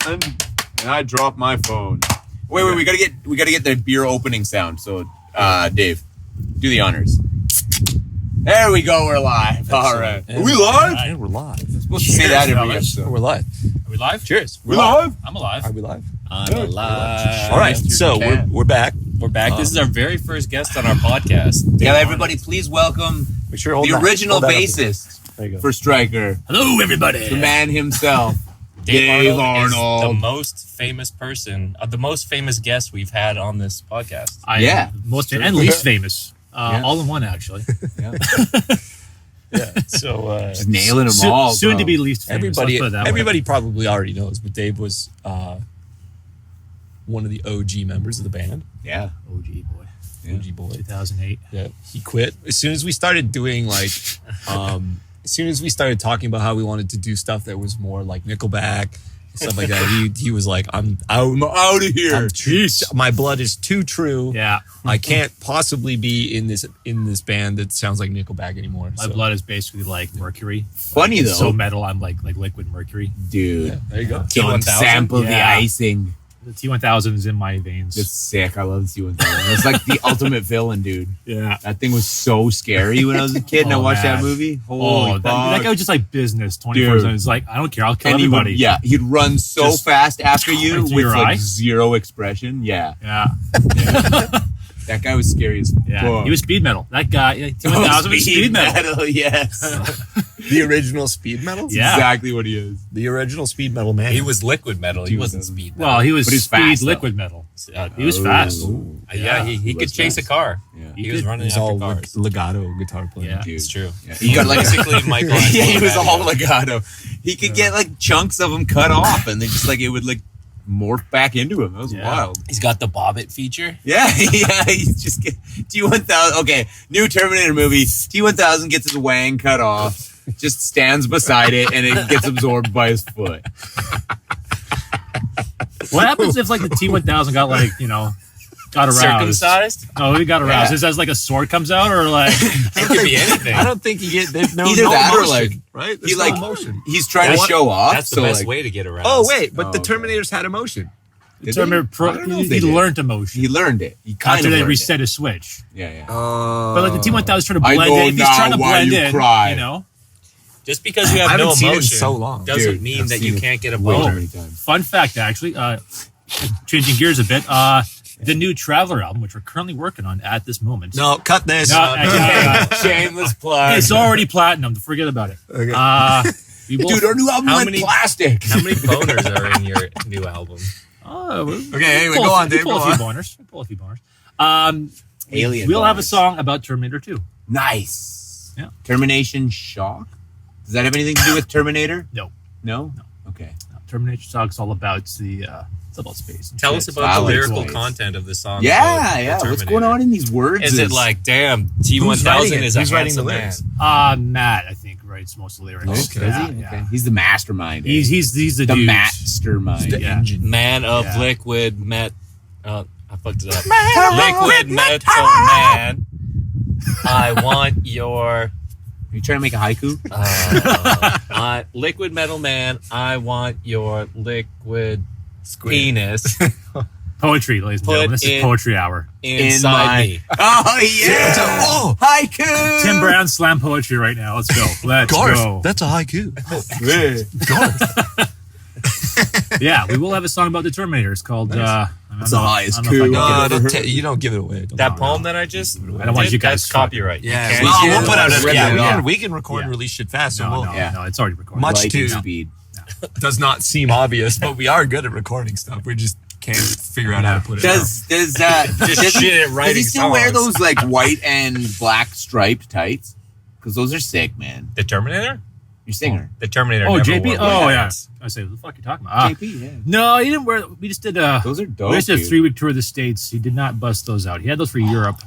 and I dropped my phone. Wait, we gotta get the beer opening sound. So, Dave, do the honors. There we go. We're live. All right. Yeah. Are we live? Yeah, we're live. We're supposed to say that every fellas. episode. We're live. Are we live? Cheers. We're live. I'm alive. Are we live? I'm alive. All right. So we're back. We're back. This is our very first guest on our podcast. Yeah, everybody, please welcome Make sure hold the that- original hold that up. bassist There you go. for Stryker, Hello, everybody. the man himself, Dave Arnold. is the most famous person, the most famous guest we've had on this podcast. Yeah. Most and least famous, Yeah. all in one actually. Yeah. So Just nailing them all. Soon bro. to be least famous. let's put it that way. everybody probably already knows, but Dave was one of the OG members of the band. Yeah. OG boy, Yeah. OG boy. 2008. Yeah. He quit as soon as we started doing like as soon as we started talking about how we wanted to do stuff that was more like Nickelback and stuff like that. He was like, I'm out. I'm out of here. My blood is too true. Yeah, I can't possibly be in this band that sounds like Nickelback anymore. my blood is basically like mercury. Funny It's though, so metal. I'm like liquid mercury. dude. Yeah, there you go. Don't T1000? sample the Yeah. icing. The T1000 is in my veins. That's sick. I love the T1000. It's like the ultimate villain, dude. yeah. That thing was so scary when I was a kid and I Oh, watched that man. movie. Holy Oh, that fuck. guy was just like business 24/7. Dude. It's like I don't care. I'll kill And he would, everybody. he'd run so Just fast after you right with through your like eye? zero expression. Yeah. Yeah. That guy was scary as Yeah. fuck. He was speed metal. That guy. T1000 was speed metal. Yes. The original speed metal? Yeah. Exactly what he is. The original speed metal man. He was liquid metal. He wasn't speed metal. Well, he was But he's speed fast, though. liquid metal. He was fast. Yeah, he could was chase fast. a car. Yeah. He was running He's after all cars. legato guitar player. Yeah. Dude. It's true. Yeah. He got like Basically, Michael. yeah, he was Angelo all legato. He could get like chunks of him cut off, and then just like it would like morph back into him. That was Yeah. wild. He's got the bobbit feature. Yeah, yeah. He's just T1000. Okay, new Terminator movie. T1000 gets his wang cut off, just stands beside it, and it gets absorbed by his foot. What happens if like the T1000 got like got aroused? Circumcised? Oh, he got aroused. Yeah. Is that like a sword comes out or like? It could be anything. I don't think there's no Either that or, emotion, like, right? There's He no like emotion. he's trying to That's- show off. That's the so best like, way to get around. Oh wait, but the okay. Terminators had emotion. Did Terminator they? I don't know if they he did. learned emotion He learned it. He kind after of they learned reset his switch. it. Yeah, yeah. But like the T1000 is trying to I blend know in. If he's now trying to why blend you in, cry. Just because you I have no haven't seen it in emotion so long. doesn't Dude, mean I've that seen you it can't get a way too boner. many times. Fun fact, actually, changing gears a bit. The new Traveler album, which we're currently working on at this moment. No, cut this. No, Shameless plug. it's already platinum. Forget about it. Okay. We will, Dude, our new album How went many- plastic. How many boners are in your new album? Okay, anyway, go on, Dave. Pull Go a few on. boners. Pull a few boners. Alien We'll have a boners. song about Terminator 2. Nice. Yeah. Termination Shock? Does that have anything to do with Terminator? No. No? Okay. Terminator song's all about it's about space. and Tell shit. us about I the like lyrical toys. content of the song. Yeah, about yeah. the What's going on in these words? Is it like, damn, Who's writing T1000 it? is a Who's writing the handsome man? lyrics? Matt, I think, writes most of the lyrics. Does he? Yeah, Okay. yeah. He's the mastermind. He's the the dude. mastermind. The Yeah. engine. Man of Yeah. liquid met. I fucked it up. Liquid metal man. I want your Are you trying to make a haiku? liquid metal man. I want your liquid penis Poetry, ladies and Put gentlemen. This is in- poetry hour. inside me. Oh, yeah. Oh, Haiku. Tim Brown slam poetry right now. Let's go. Let's go. That's a haiku. Yeah, we will have a song about the Terminator. It's called. That's the highest I don't know if I coup. can No, get it. you don't give it away. Don't That worry. poem that I just I don't want you guys that's copyright. Yeah, You we can't- we'll put out a, Rip yeah, it we off. can, we can record and Yeah. release shit fast. So No, we'll, no, yeah. no, it's already recorded. Much Lightning too. speed. does not seem obvious, but we are good at recording stuff. We just can't figure out how to put it out. Does Just does shit at he writing still wear songs. those like white and black striped tights? Because those are sick, man. The Terminator? Your singer. The Terminator. Oh, never JP. wore Oh, white yeah. hats. I say, what the fuck are you talking about? JP, yeah. No, he didn't wear. We just did. Those are dope. We just did a dude. 3-week tour of the States. He did not bust those out. He had those for Europe.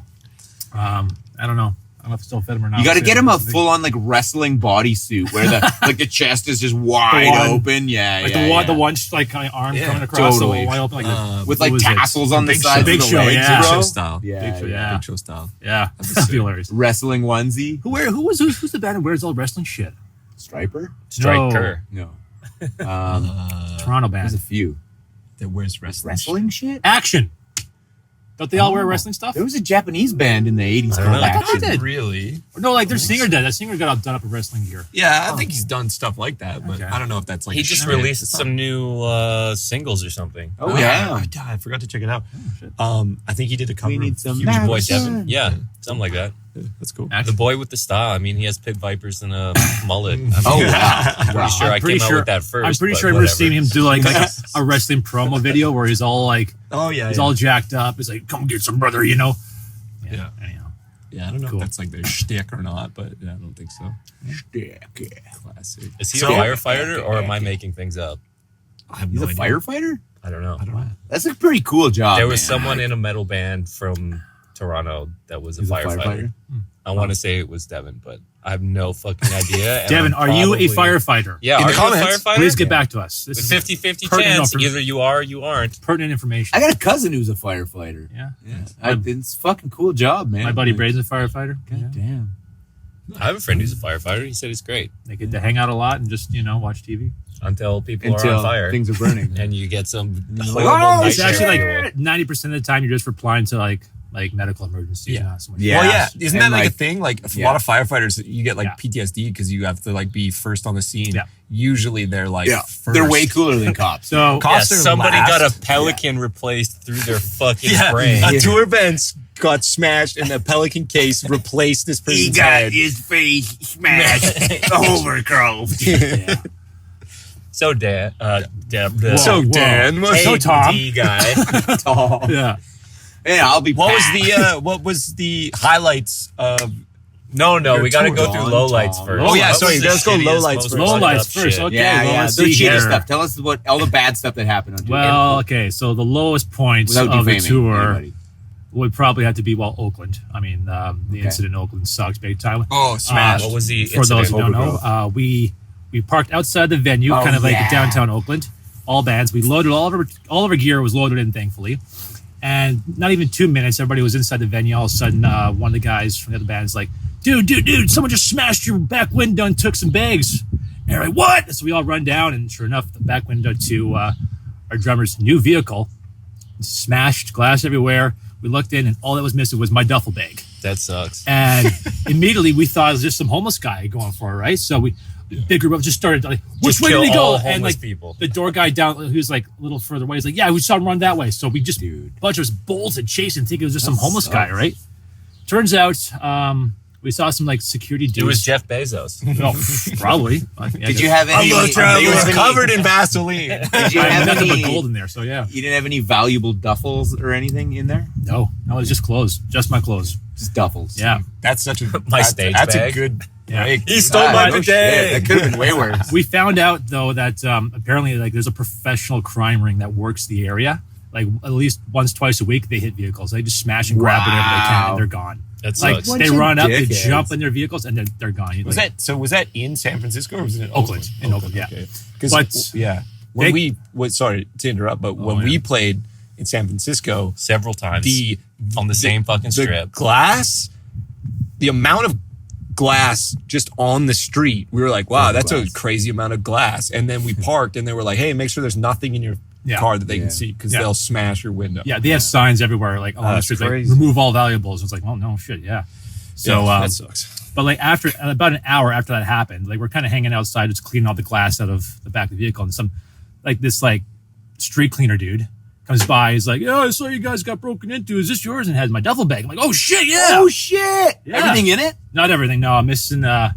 I don't know. I don't know if it still fit him or not. You got to get him a full-on like wrestling bodysuit where the like the chest is just wide The one- open. Yeah, like yeah, the one, yeah. the one like kind of arm Yeah, coming across totally. the wide open, like with what like was it? tassels on the Big sides Show. of Big the Show, legs, yeah. Big bro. Show style. Yeah, Big Show, yeah. yeah. Big Show style. Yeah, That'd be that'd sick. be hilarious. Wrestling onesie. Who's the band who wears all wrestling shit? Striper? Striker. No. Toronto There's a band. few. That wears wrestling. Wrestling shit? Action. Don't they all wear wrestling stuff? There was a Japanese band in the 80s I don't called know. I thought Action. they did. Really? No, like their singer did. That singer got all done up in wrestling gear. Yeah, I think he's done stuff like that, but Okay. I don't know if that's like He a just shtick. released It's not- some new singles or something. Oh, yeah. I forgot to check it out. shit. I think he did a cover. We need of some Huge Madison. Boy Madison. Devin. Yeah, something like that. Yeah, that's cool. The boy with the style. I mean, he has pit vipers and a mullet. I mean, Oh, wow. I'm pretty sure I came out with that first. I'm pretty but sure I remember whatever. seeing him do like a wrestling promo video where he's all like, Oh yeah, he's yeah. all jacked up. He's like, "Come get some, brother," you know. Yeah. Anyhow, Yeah, I don't know Cool. if that's like their shtick or not, but yeah, I don't think so. Yeah. Classic. Is he So- a firefighter or am I making things up? I have He's no a idea. firefighter? I don't know. I don't know. That's a pretty cool job. There was man. someone in a metal band from Toronto that was a He's a firefighter. firefighter? I want to say it was Devin, but I have no fucking idea. and Devin, I'm are you a probably- firefighter? Yeah, In are the you comments, a firefighter? Please get back to us. This With is 50-50 pertinent chance. information. Either you are or you aren't. pertinent information. I got a cousin who's a firefighter. Yeah. It's a fucking cool job, man. My buddy Like, Braden's a firefighter. God Yeah. damn. I have a friend who's a firefighter. He said it's great They get to hang out a lot and just, watch TV. until people are Until on fire things are burning. and you get some like, horrible "Oh, It's nightmare actually fuel." like 90% of the time you're just replying to like medical emergencies. Yeah. Not so much. Yeah. Well, yeah, isn't that And, like a like- thing? Like a Yeah. lot of firefighters, you get like Yeah. PTSD because you have to like be first on the scene. Yeah. Usually they're like, Yeah. first. They're way cooler than cops. So Yeah, Cops are somebody got last. a pelican replaced through their fucking Yeah, brain. a tour bench got smashed and the Pelican case replaced this person's head. his face smashed over, yeah. So Dan, So Whoa. Dan, So Tom. D guy. Yeah. Yeah, I'll be what back. was the highlights of? No, Your we got to tour. go through lowlights Tom. first. Oh, yeah, What sorry, was the let's go shittiest, lowlights most first. fucked Lowlights up first, shit? okay. Yeah, well, yeah. let's The see cheater here. stuff. Tell us what all the bad stuff that happened on tour. Well, okay, so the lowest points Without of the defaming tour anybody. would probably have to be Oakland. I mean, the incident in Oakland sucks big time. Oh, smash! What was the For those who incident? don't know, we parked outside the venue, Oh, kind of like yeah. downtown Oakland. All bands. We loaded all of our gear was loaded in, thankfully. And not even 2 minutes, everybody was inside the venue. All of a sudden, one of the guys from the other band is like, dude, someone just smashed your back window and took some bags. And they're like, what? So we all run down, and sure enough, the back window to our drummer's new vehicle, smashed, glass everywhere. We looked in, and all that was missing was my duffel bag. That sucks. And immediately we thought it was just some homeless guy going for it, right? So we, big group just started like, which Just way did kill he go? all And homeless like people. the door guy down, who's like a little further away, he's like, yeah, we saw him run that way. So we just Dude. bunch of us bolted, chasing, thinking it was just some That homeless guy, sucks. right? Turns out we saw some like security dudes. It was Jeff Bezos. No, probably. Did you have any? It was any- covered in Vaseline. Did you I have had nothing but any? gold in there, so yeah. You didn't have any valuable duffels or anything in there? No, it was just clothes, just my clothes. Just duffels. Yeah. That's such a My stage That's bag. a good Yeah. break. He stole Ah, my no bidet. shit. That could have been way worse. We found out though that apparently like there's a professional crime ring that works the area. Like at least once, twice a week, they hit vehicles. They just smash and grab whatever they can, Wow. and they're gone. That Like sucks. What? they Bunch of run up, they dickheads. jump in their vehicles, and they're gone. Was Like, that in San Francisco or was it in Oakland? Oakland? In Oakland, yeah. Okay. But Yeah, when they- we was sorry to interrupt, but when yeah. we played in San Francisco, Several times the on the same fucking the strip. glass, the amount of glass just on the street, we were like, wow, that's a glass. crazy amount of glass. And then we parked, and they were like, hey, make sure there's nothing in your Yeah. car that they Yeah. can see because Yeah. they'll smash your window. yeah, they have signs everywhere, like along the That's streets, like crazy. remove all valuables. It's like, oh no, shit, yeah. So, Yeah, that sucks. but like after about an hour after that happened, like we're kind of hanging outside, just cleaning all the glass out of the back of the vehicle, and some like this like street cleaner dude comes by. He's like, "Yeah, I saw you guys got broken into. Is this yours?" And has my duffel bag. I'm like, "Oh shit, yeah!" Oh shit! Yeah. Everything in it? Not everything. No, I'm missing a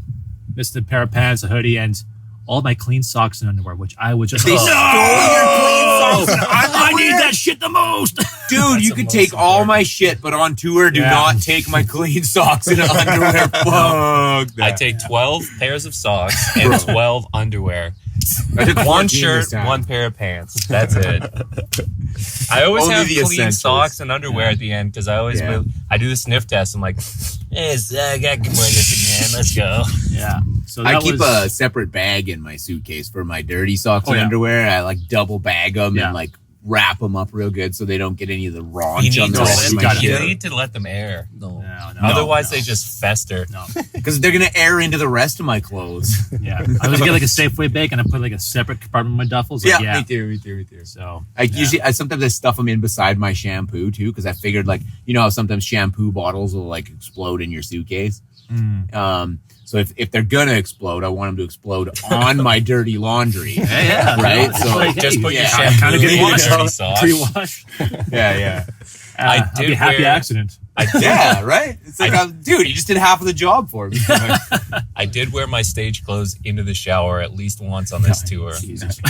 pair of pants, a hoodie, and all my clean socks and underwear, which I would just They stole your clean socks and I need underwear? that shit the most. Dude, That's you the could most take all important. my shit, but on tour, do Yeah. not take my clean socks and underwear. Fuck that. I take 12 pairs of socks and 12 underwear. I took One 14 shirt, this time. one pair of pants. That's it. I always Only have the clean essentials. socks and underwear at the end because I always Yeah. I do the sniff test. I'm like, yes, I can wear this again. Let's go. Yeah. So I that keep was, a separate bag in my suitcase for my dirty socks Oh, and yeah. underwear. I like double bag them Yeah. and like wrap them up real good so they don't get any of the You raunch need, on the to, rest of my you shit. need to let them air. No. Otherwise, they just fester. No. Because they're gonna air into the rest of my clothes. Yeah. I was get like a Safeway bag and I put like a separate compartment in my duffels. Like, Me too. So Sometimes I stuff them in beside my shampoo too, because I figured like how sometimes shampoo bottles will like explode in your suitcase. So if they're gonna explode, I want them to explode on my dirty laundry. yeah. Right? It's So like, Just hey, put your yeah, shampoo kind of in get your washed. dirty sauce. Pre-wash. yeah. I I'd be did happy wear- accident. Yeah, right? It's like, dude, you just did half of the job for me. I did wear my stage clothes into the shower at least once on this tour. Jesus.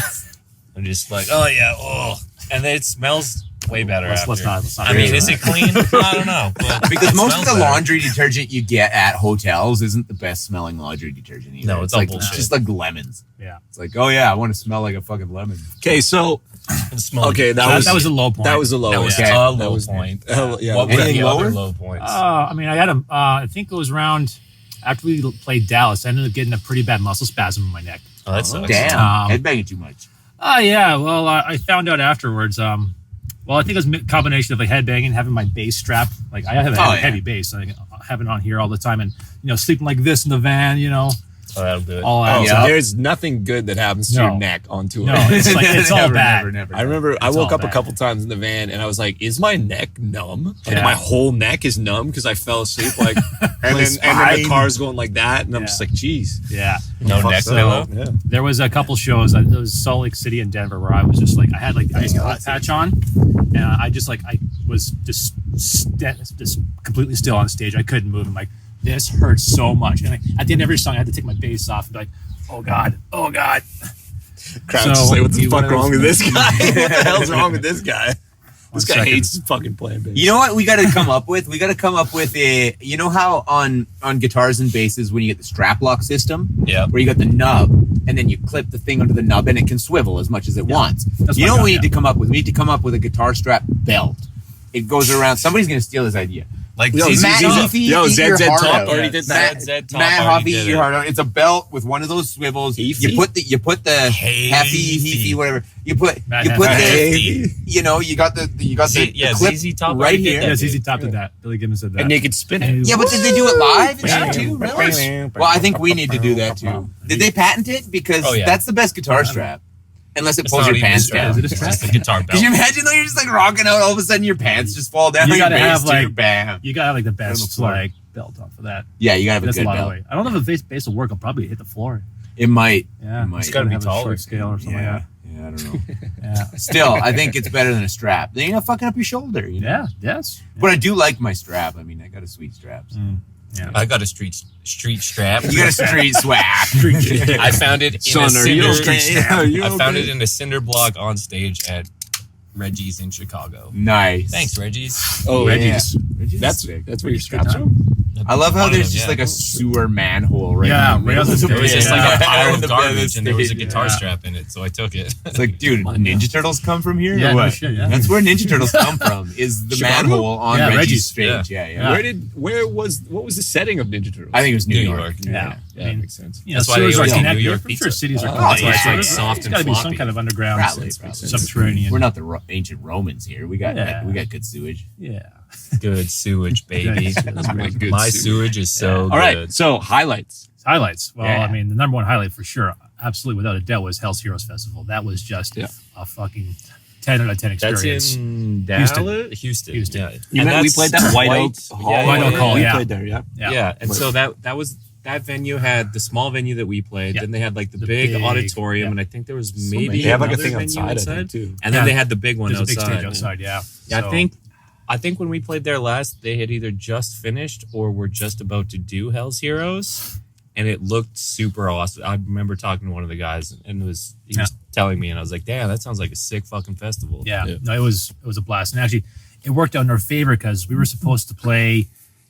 I'm just like, oh yeah, and then it smells way better Let's after. not I mean, is it clean? I don't know. But Because it most of smells the better. laundry detergent you get at hotels isn't the best smelling laundry detergent either. No, it's all like bullshit. just like lemons. Yeah. It's like, oh yeah, I want to smell like a fucking lemon. Okay, so It smells okay, That was a low point. that was a low. That was Okay. a That low was- point. yeah. What were Anything the lower? other low points? I mean, I had a. I think it was around after we played Dallas. I ended up getting a pretty bad muscle spasm in my neck. Oh, that sucks. Damn, headbanging too much. Oh yeah. Well, I found out afterwards. Well, I think it was a combination of like headbanging, having my bass strap. Like I have a heavy bass. I have it on here all the time, and sleeping like this in the van. Oh, that'll do it. All Oh, out. so there's nothing good that happens to No. your neck on tour. No, it's like it's all Never, bad. never. I remember I It's woke all up a bad. couple times in the van and I was like, is my neck numb? Like Yeah. my whole neck is numb because I fell asleep like and then the spine. car's going like that and I'm Yeah. just like, geez. Yeah. No Fuck neck so. pillow. Yeah. There was a couple shows. It was Salt Lake City and Denver where I was just like I had like a hot patch on, and I was just completely still on stage. I couldn't move. I'm like, this hurts so much. And at the end of every song, I had to take my bass off and be like, oh god. Crowd's So, just like, what the you fuck one of wrong those- with this guy? What the hell's wrong with this guy? This guy second. hates fucking playing bass. You know what we got to come up with? We got to come up with a. You know how on guitars and basses when you get the strap lock system, Yeah. where you got the nub and then you clip the thing under the nub and it can swivel as much as it wants. That's You what know I what got, we need to come up with? We need to come up with a guitar strap belt. It goes around. Somebody's gonna steal this idea. Like Yo, ZZ Matt Top. Hoffy, Yo, eat your ZZ heart Top out. already did that. ZZ Top Matt already Hoffy, did eat your it. heart out. It's a belt with one of those swivels. Heafy? You put the Heafy. whatever. You put Matt the Heafy. you got the Yeah, clip ZZ Top right already did here. that. Yeah, ZZ Top did that. Billy Gibbons did that. and naked spinning. Yeah, but did they do it live and Yeah. shit too? Really? Well, I think we need to do that too. Did they patent it? Because Oh, yeah. that's the best guitar strap. Unless it It's pulls not your even pants a strap. down. Is it a It's strap? just a guitar belt. Could you imagine though? You're just like rocking out, all of a sudden your pants just fall down. You on your gotta bass have, like- too. Bam. You gotta have like the On the best floor. like belt on for that. Yeah, you gotta have a That's a good lot of belt. weight. I don't know if the bass will work. I'll probably hit the floor. It might. Yeah, It might. It's gotta be Have a taller. short scale or something Yeah. like Yeah, I don't know. that. Yeah. Still, I think it's better than a strap. Then you're not fucking up your shoulder. You know? Yeah. Yes. But I do like my strap. I mean, I got a sweet strap. So. Yeah. I got a street strap. You got a street swag. I found it in Son, a are cinder. you okay? Are you I found okay? it in a cinder block on stage at Reggie's in Chicago. Nice. Thanks, Reggie's. Oh, Yeah. Reggie's. Reggie's That's sick. that's where your Good straps time. are. I love how One of there's them, just yeah. like a sewer manhole right Yeah, in the middle right on of the the There was stage. just like a Yeah. pile In of the garbage, and there was a stage, guitar yeah. strap in it, so I took it. It's like, dude, Ninja Turtles come from here? Yeah, or no what? shit, yeah. That's where Ninja Turtles come from, is the Chicago? manhole on Yeah, Reggie's Reggie's. stage. Yeah, yeah. What was the setting of Ninja Turtles? I think it was New New York. York. Yeah. Yeah, that makes sense. You know, That's why sewers they are always do connected. New York I'm pizza. sure cities are Oh, connected. yeah, it's like yeah. soft It's and got to be some floppy. kind of underground, Probably. subterranean. We're not the ancient Romans here. We got Yeah. we got good sewage. Yeah. Good sewage, baby. That's really good My sewage. sewage is so All right, good. so highlights. Highlights. Well, Yeah. I mean, the number one highlight for sure, absolutely without a doubt, was Hell's Heroes Festival. That was just Yeah. a fucking 10 out of 10 That's experience. in Houston. Dallas? Houston. Houston. Yeah. We And that's played that White Oak Hall. Yeah, White Oak Hall, We yeah. played there, yeah. Yeah. And so that was that venue had the small venue that we played. Yeah. Then they had like the The big big, auditorium, yeah. and I think there was many. maybe They have like a another thing venue outside, I inside. think, too. And then Yeah. they had the big one There's a big outside. stage outside, yeah. Yeah, So- I think when we played there last, they had either just finished or were just about to do Hell's Heroes, and it looked super awesome. I remember talking to one of the guys, and he was telling me, and I was like, "Damn, that sounds like a sick fucking festival." Yeah, no, it was a blast, and actually, it worked out in our favor because we were supposed to play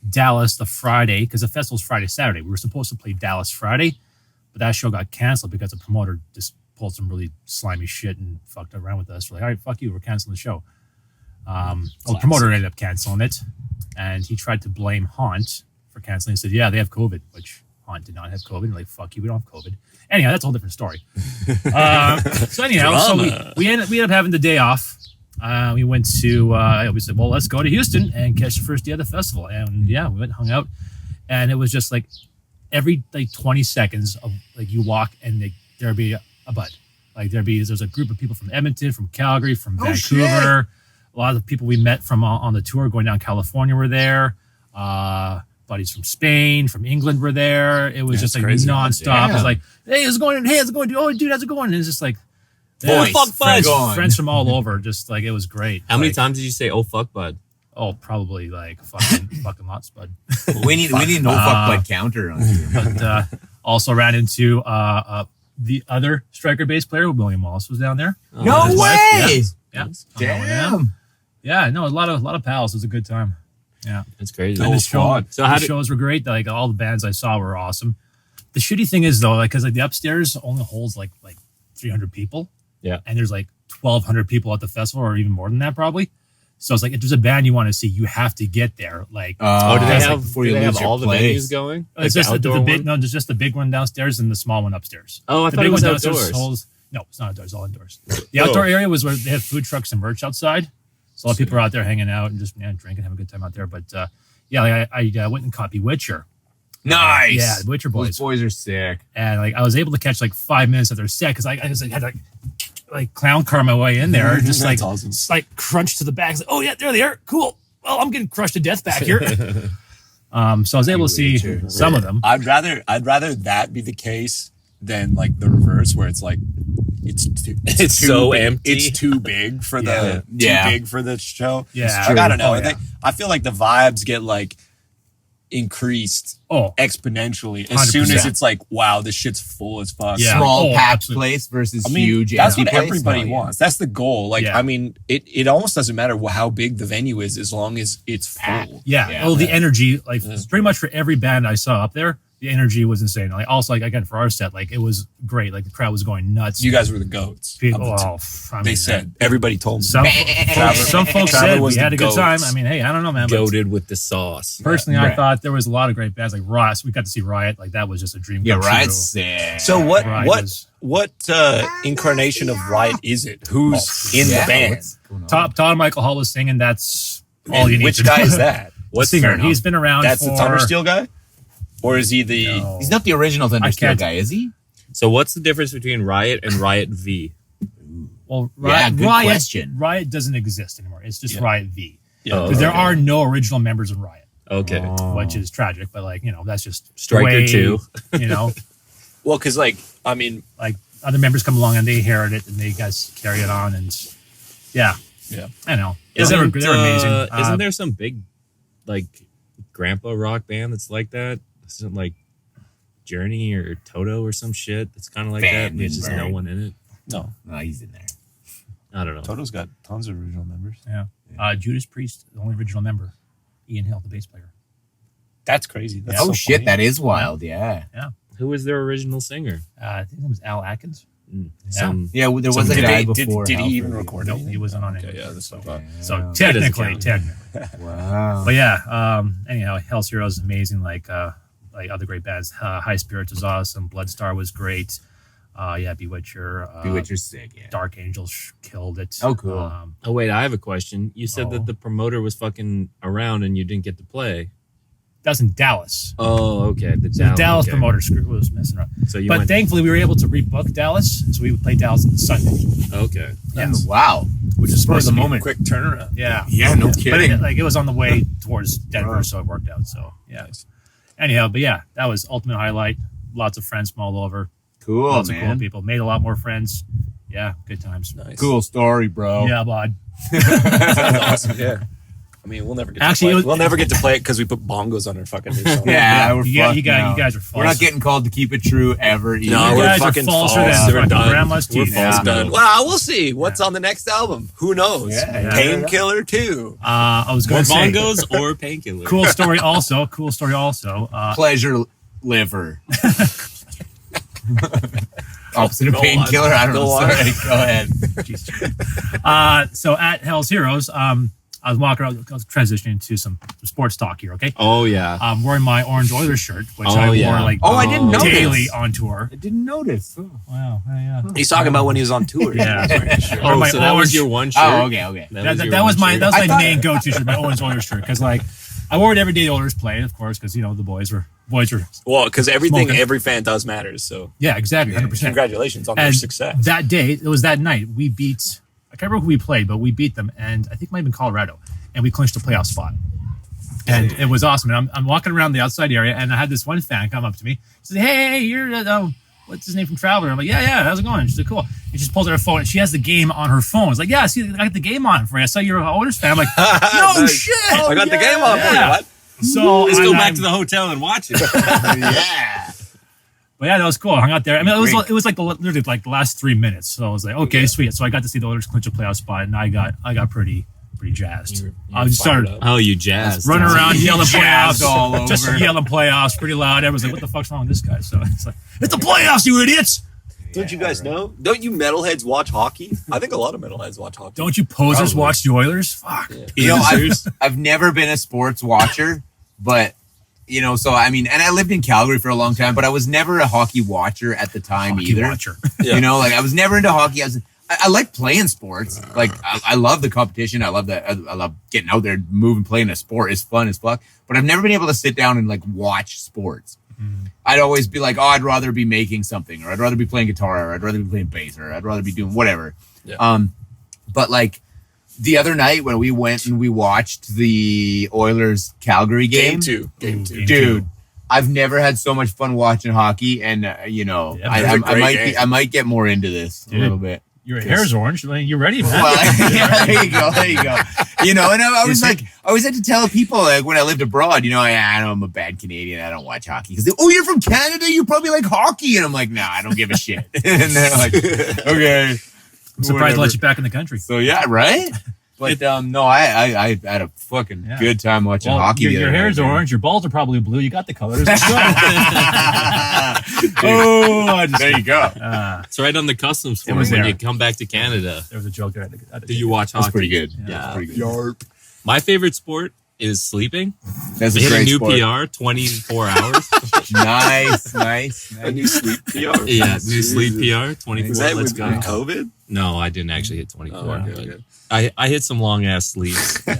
Dallas the Friday because the festival's Friday Saturday. We were supposed to play Dallas Friday, but that show got canceled because the promoter just pulled some really slimy shit and fucked around with us. We're like, all right, fuck you, we're canceling the show. The promoter ended up canceling it, and he tried to blame Haunt for canceling. He said, "Yeah, they have COVID," which Haunt did not have COVID. And like, fuck you, we don't have COVID. Anyhow, that's a whole different story. So anyhow, so we ended up having the day off, We went to, we said, well, let's go to Houston and catch the first day of the festival. And yeah, we went and hung out. And it was just like every like 20 seconds of like you walk and there'd be a bud. Like there's a group of people from Edmonton, from Calgary, from Vancouver. Shit. A lot of the people we met from on the tour going down California were there. Buddies from Spain, from England were there. It was just like nonstop. Yeah. It was like, hey, how's it going? Hey, how's it going? Oh, dude, how's it going? And it's just like, friends from all over. Just like, it was great. How many times did you say, oh, fuck, bud? Oh, probably like fucking lots, bud. We need no fuck bud counter on you. But also ran into the other striker bass player, William Wallace, was down there. Oh, no way! Yeah. Damn. Yeah, no, a lot of pals. It was a good time. Yeah, that's crazy. And the shows were great. Like all the bands I saw were awesome. The shitty thing is though, like, because like the upstairs only holds like 300 people. Yeah, and there's like 1,200 people at the festival, or even more than that probably. So it's like if there's a band you want to see, you have to get there. Like, do they have all the venues going? It's just the big. No, there's just the big one downstairs and the small one upstairs. Oh, I thought it was outdoors. No, it's not outdoors. All indoors. The outdoor area was where they had food trucks and merch outside. So a lot of people are out there hanging out and just drinking, having a good time out there. But I went and caught Bewitcher. Nice. Yeah, the Bewitcher boys. Those boys are sick. And like I was able to catch like 5 minutes of their set because I just had like clown car my way in there, just like awesome. Just like crunch to the back. Like, oh yeah, there they are. Cool. Well, I'm getting crushed to death back here. So I was able to see some of them. I'd rather that be the case than like the reverse, where it's like it's so big. empty. It's too big for the big for the show. Yeah, I don't know. I feel like the vibes get like increased exponentially as 100%. Soon as it's like, wow, this shit's full as fuck. Yeah. Small packed place versus huge. That's what everybody wants. That's the goal. Like, I mean, it almost doesn't matter how big the venue is as long as it's full. Yeah. The energy, like pretty much for every band I saw up there, the energy was insane. Like also, like again for our set, like it was great. Like the crowd was going nuts. You guys were the goats. They said everybody told me. Some folks said we had a good time. I mean, hey, I don't know, man. Goated with the sauce. Personally, I thought there was a lot of great bands like Riot. We got to see Riot. Like that was just a dream. Yeah, Riot's sick. So what incarnation of Riot is it? Who's in the band? Todd Michael Hall was singing. That's all you need. Which guy is that? What singer? He's been around. That's the Thundersteel guy. Or is he the... No. He's not the original Thundersteel guy, is he? So what's the difference between Riot and Riot V? Well, good question. Riot doesn't exist anymore. It's just Riot V. Yeah. Because there are no original members of Riot. Okay. Which is tragic, but like, that's just... Striker 2. Well, because like, I mean... Like, other members come along and they inherit it and they guys carry it on and... Yeah. I know. They're amazing. Isn't there some big, like, grandpa rock band that's like that? Isn't like Journey or Toto or some shit? It's kind of like that. There's just no one in it. No, he's in there. I don't know. Toto's got tons of original members. Yeah. Judas Priest, the only original member. Ian Hill, the bass player. That's crazy. That's so shit, funny. That is wild. Yeah. Who was their original singer? I think it was Al Atkins. There was a guy before. Did he even record? No, he wasn't on it. Okay, that's what I thought. So technically. Wow. But yeah, anyhow, Hell's Heroes is amazing. Like other great bands. High Spirits was awesome. Bloodstar was great. Bewitcher. Bewitcher's sick. Yeah. Dark Angels killed it. Oh, cool. Oh wait, I have a question. You said that the promoter was fucking around and you didn't get to play. That was in Dallas. Oh, okay. The Dallas promoter was messing around. But thankfully, we were able to rebook Dallas, so we would play Dallas on Sunday. Okay. Yes. Wow. Which is supposed to be a quick turnaround. Yeah. Yeah, no kidding. But it was on the way towards Denver, so it worked out. So, yeah. Anyhow, but yeah, that was ultimate highlight. Lots of friends from all over. Cool, Lots man. of cool people. Made a lot more friends. Yeah, good times. Nice. Cool story, bro. Yeah, bud. That's awesome. Yeah. I mean, we'll never get to play it. We'll never get to play it because we put bongos on our fucking new song. Yeah, you guys are false. We're not getting called to keep it true ever. Either. No, we're fucking false. We're done. Grandma's teeth. We're done. Well, we'll see what's on the next album. Who knows? Painkiller 2. I was going to say bongos or painkiller. Cool story. Also, pleasure liver. Opposite of painkiller. I don't know. Sorry. Go ahead. So at Hell's Heroes, I was walking around, I was transitioning to some sports talk here, okay? Oh yeah. I'm wearing my Orange Oilers shirt, which Oh, I wore yeah. like Oh, I didn't notice. daily on tour. I didn't notice. Oh. Wow. Yeah. He's talking about when he was on tour. Yeah. Oh, my so that was orange- your one shirt. Oh, okay. That was my I thought- main go-to shirt, my Owens Oilers shirt, because like I wore it every day the Oilers played, of course, because the boys were Well, because everything Smoking. every fan does matters. So yeah, exactly, 100%. congratulations on their And success. that day, it was that night we beat. I can't remember who we played, but we beat them, and I think it might have been Colorado, and we clinched a playoff spot. And it was awesome. And I'm walking around the outside area, and I had this one fan come up to me. He said, "Hey, you're what's his name from Traveler?" I'm like, "Yeah, how's it going?" She's like, "Cool." And she just pulls out her phone, and she has the game on her phone. It's like, "Yeah, see, I got the game on for you. I saw you're an Oilers fan." I'm like, "No Nice. shit!" I got the game on for you. Yeah. What? So Let's go and back I'm- to the hotel and watch it. Yeah. But yeah, that was cool. I hung out there. I mean, Great. it was like literally like the last 3 minutes. So I was like, okay, sweet. So I got to see the Oilers clinch a playoff spot, and I got pretty jazzed. I just started fired up. Oh, you jazzed. running around yelling Jazzed playoffs, all just over. yelling playoffs pretty loud. Everyone's like, "What the fuck's wrong with this guy?" So it's like, "It's the playoffs, you idiots!" Don't you guys know? Don't you metalheads watch hockey? I think a lot of metalheads watch hockey. Don't you posers Probably. watch the Oilers? Fuck. You know, I've never been a sports watcher, but so I mean, and I lived in Calgary for a long time, but I was never a hockey watcher at the time Hockey either. watcher. Yeah. Like I was never into hockey. I like playing sports. Like I love the competition. I love that. I love getting out there, moving, playing a sport. It's fun as fuck. But I've never been able to sit down and like watch sports. I'd always be like, oh, I'd rather be making something, or I'd rather be playing guitar, or I'd rather be playing bass, or I'd rather be doing whatever. Yeah. But like the other night when we went and we watched the Oilers Calgary game, Game two. dude, I've never had so much fun watching hockey, and it was a great game. I might get more into this a little bit. Your hair's orange. I mean, you're ready, man. Well, yeah, there you go. And I was like, I always had to tell people like when I lived abroad, I know I'm a bad Canadian. I don't watch hockey because you're from Canada. You probably like hockey, and I'm like, no, I don't give a shit. And they're like, okay, I'm surprised to let you back in the country. So yeah, right. But no, I had a fucking good time watching hockey. Your hair's orange. Your balls are probably blue. You got the colors. There you go. It's right on the customs form was when there. you come back to Canada. There was a joke there. Do you watch hockey? That's pretty good. Yeah. That's pretty good. Yarp. My favorite sport is sleeping. That's I a hit a great new sport. PR, 24 hours. Nice. A new sleep PR. Yeah, new sleep PR, 24. Was that Let's with go. COVID? No, I didn't actually hit 24. Oh, okay, but okay. I hit some long ass sleeps. I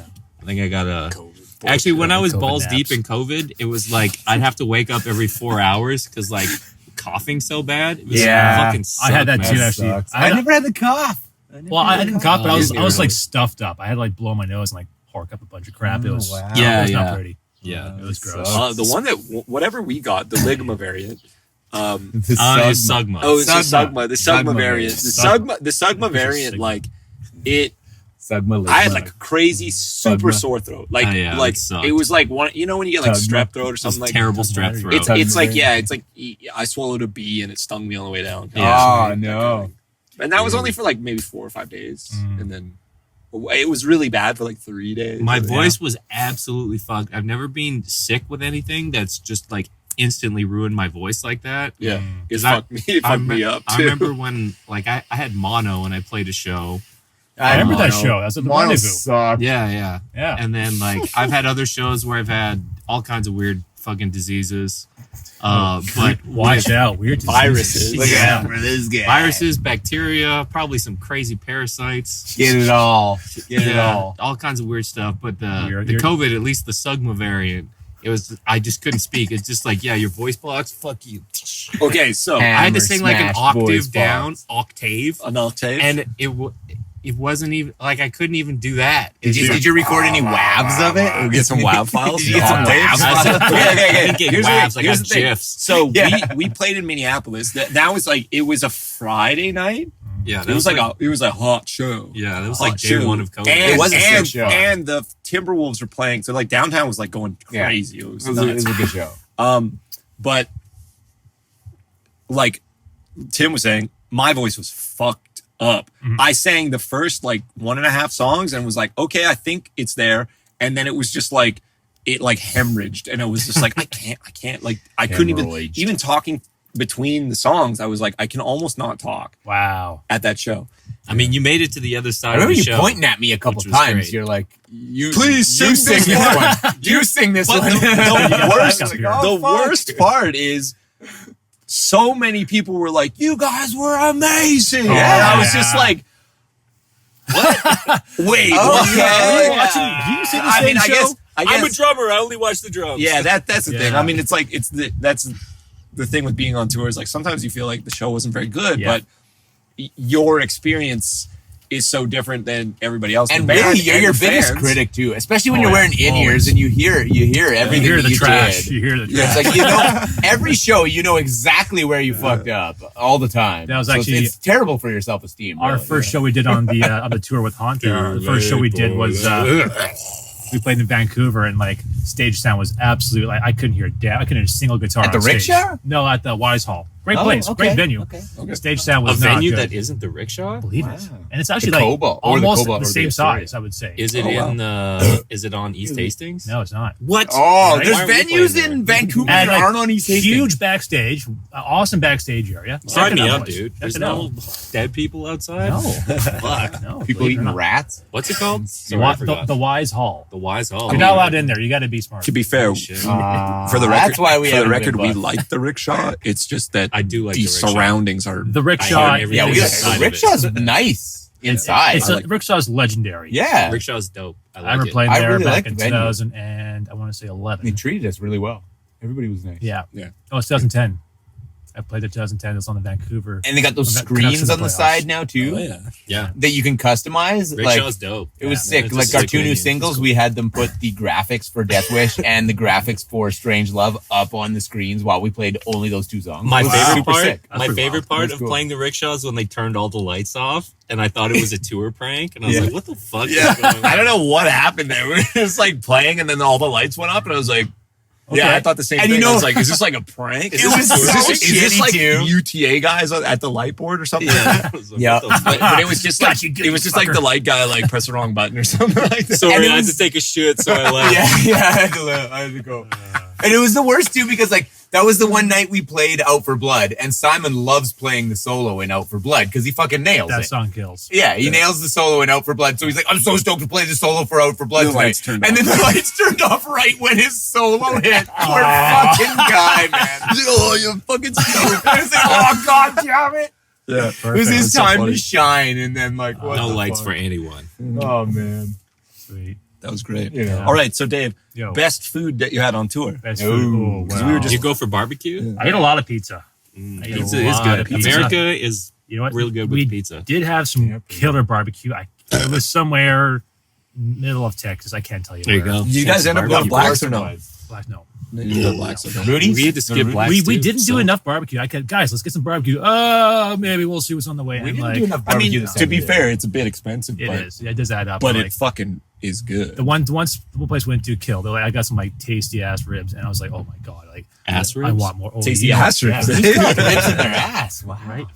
think I got a. COVID. Actually, when I was COVID balls naps. deep in COVID, it was like I'd have to wake up every 4 hours because like coughing so bad. It was fucking sucked, I had that man. too. Actually, Sucks. I never had the cough. Well, I didn't cough, but I was Oh, like stuffed up. I had like blow my nose and like hork up a bunch of crap. It was wow. Yeah, it was yeah. not pretty. Yeah. It was gross. sucks. The one that whatever we got, the Ligma variant. The It's Sugma. Oh, it's the Sugma. Sugma. The Sugma Sugma variant. The Sugma variant. Sigma. Like it. Sugma. I had like a crazy super Sugma. sore throat. Like Oh, yeah, like it sucked. it was like one. When you get like Sugma. strep throat or It's something like. terrible strep throat. It's like Sugma. it's like I swallowed a bee and it stung me on the way down. Yeah. Oh no. And that was only for like maybe 4 or 5 days, and then it was really bad for like 3 days. My Yeah. voice was absolutely fucked. I've never been sick with anything that's just like instantly ruined my voice like that. Yeah, it Because I- fucked me. It fucked me up too. I remember when like I had mono when I played a show. I remember that Mono. show. That's at the Mono rendezvous. sucked. Yeah. Yeah. And then like I've had other shows where I've had all kinds of weird fucking diseases. But Watch out, weird diseases. Viruses. Look Yeah. out for this guy. viruses, bacteria, probably some crazy parasites. Get it all. Get it all. all kinds of weird stuff. But the You're- COVID, at least the Sugma variant, it was I just couldn't speak. It's just like, yeah, your voice blocks. Fuck you. Okay, so Hammer I had to sing like an smash voice octave down, box. octave, an octave. and it wasn't even like I couldn't even do that. Did you record any wavs of it? We'll get some WAV files. Did you get some Octaves? WAV files? I think it Here's waves. the- I here's got the thing. gifs. So Yeah. we played in Minneapolis. That was like it was a Friday night. Yeah, It was like a hot show. yeah, that was hot like day show. one of COVID. And, It was a sick and, show. and the Timberwolves were playing. So like downtown was like going Yeah. crazy. It was It was a nuts. good show. But like Tim was saying, my voice was fucked up. I sang the first like 1.5 songs and was like, okay, I think it's there. And then it was just like it like hemorrhaged, and it was just like I can't like I couldn't Hemorrhaged. even talking between the songs. I was like I can almost not talk Wow. at that show. I mean, you made it to the other side I of remember the you show. pointing at me a couple which was times. great. You're like, Please you sing this one. You sing this But one. the worst, Like, oh, the worst part is so many people were like, "You guys were amazing." Oh, and I was yeah. just like, "What? Wait, Oh, what?" yeah. Do you see the I same mean, show? I I'm a guess, drummer. I only watch the drums. yeah, that's the thing. Yeah. I mean, it's like that's the thing with being on tour is like sometimes you feel like the show wasn't very good, Yeah. but your experience is so different than everybody else. And The band really, you're and your the biggest fans. critic too, especially when Oh, you're yeah. wearing in ears Always. and you hear everything You hear that the you trash. did. You hear the Yeah, trash. it's like every show you know exactly where you fucked up all the time. That was So actually- it's terrible for your self esteem. Our first show we did on the tour with Haunter. The first show we did was we played in Vancouver, and like stage sound was absolute. Like I couldn't hear a damn. I couldn't hear a single guitar At the on stage. Rickshaw? No, at the Wise Hall. Great Oh, place, okay, great venue. okay. Okay. Stage sound A was not venue good. that isn't the Rickshaw? Believe it, Wow. and it's actually The like Cobalt, or the almost Cobalt, the or the same Astoria. size. I would say. Is it Oh, in is it on East Hastings? No, it's not. What? Oh, Right? there's Why are we venues playing in there? Vancouver And that like, aren't on East Hastings. huge backstage, awesome backstage area. Sign Check it me out, up, boys. dude. Check There's it out. no dead people outside. No, Fuck. no. People believe it or eating not. rats. What's it called? The, Sorry, I forgot. the Wise Hall. The Wise Hall. You're not allowed in there. You got to be smart. To be fair, Shit. for the record, That's why we for the haven't record, been we buzzed. like the rickshaw. It's just that I do like the the rickshaw. surroundings are. The I rickshaw. heard Yeah, everything we inside the of it. rickshaw's nice inside. It's like- rickshaw's legendary. Yeah, Rickshaw's dope. I like I remember it. playing I there really back liked in the venue. 2000 and I want to say they 11. treated us really well. Everybody was nice. Yeah. Yeah. Oh, it's 2010. I played there 2010. It's on the Vancouver. And they got those That screens connection on the playoffs. side now too Oh, yeah. Yeah. that you can customize. Rickshaw's Like dope. it was Yeah, sick. it's a Like sick Cartoon venue. News Singles, we had them put the graphics for Death Wish and the graphics for Strange Love up on the screens while we played only those two songs. My It was favorite super part. sick. My pretty favorite wild. part That's of cool. playing the rickshaws when they turned all the lights off, and I thought it was a tour prank, and I was Yeah. like, "What the fuck Yeah, is going on?" I don't know what happened there. We were just like playing, and then all the lights went up, and I was like, "Yeah, Okay. I thought the same And thing." you I know- was like, "Is this like a prank? Is It this, was is so this, is this shitty, like too. UTA guys at the light board or something?" Yeah. I was like, Yeah. what the fuck? But it was just Got like you, it was just like fucker. the light guy like pressed the wrong button or something like that. Sorry, And it I had was- to take a shit, so I left. Yeah, I had to go. And it was the worst too because like that was the one night we played Out for Blood, and Simon loves playing the solo in Out for Blood because he fucking nails That it. song kills. Yeah, he nails the solo in Out for Blood. So he's like, I'm so stoked to play the solo for Out for Blood The tonight. lights turned and off. then the lights turned off right when his solo hit. Poor fucking guy, man. Oh, you fucking stupid. I was like, oh god damn it. Yeah, It was his That's so time funny. to shine, and then like what No the lights fuck? for anyone. Oh man. Sweet. That was great. You know. All right, so Dave, Yo. best food that you had on tour? Best No. food. Oh, 'Cause wow. we were Did you go for barbecue? I ate a lot of pizza. I ate a Pizza is lot good. of pizza. America is You know what? real good we with pizza. did have some Yep. killer barbecue. It was somewhere middle of Texas. I can't tell you There you where. go. Did you guys end up going Barbecue. blacks or no? Black, no. No blacks. Okay. Rudy's? We had to skip blacks We too, didn't do so- enough barbecue. Guys, let's get some barbecue. Maybe we'll see what's on the way. We And didn't like, do enough I barbecue mean, this to time be of fair, it's a bit expensive, it but is. It does add up. but like, it fucking is good. the one place we went to killed. Like, I got some like tasty ass ribs, and I was like, oh my god, like Ass I ribs? want more. Oh, Tasty yeah. ass ribs. Yeah. Lips in their ass. Wow. Right.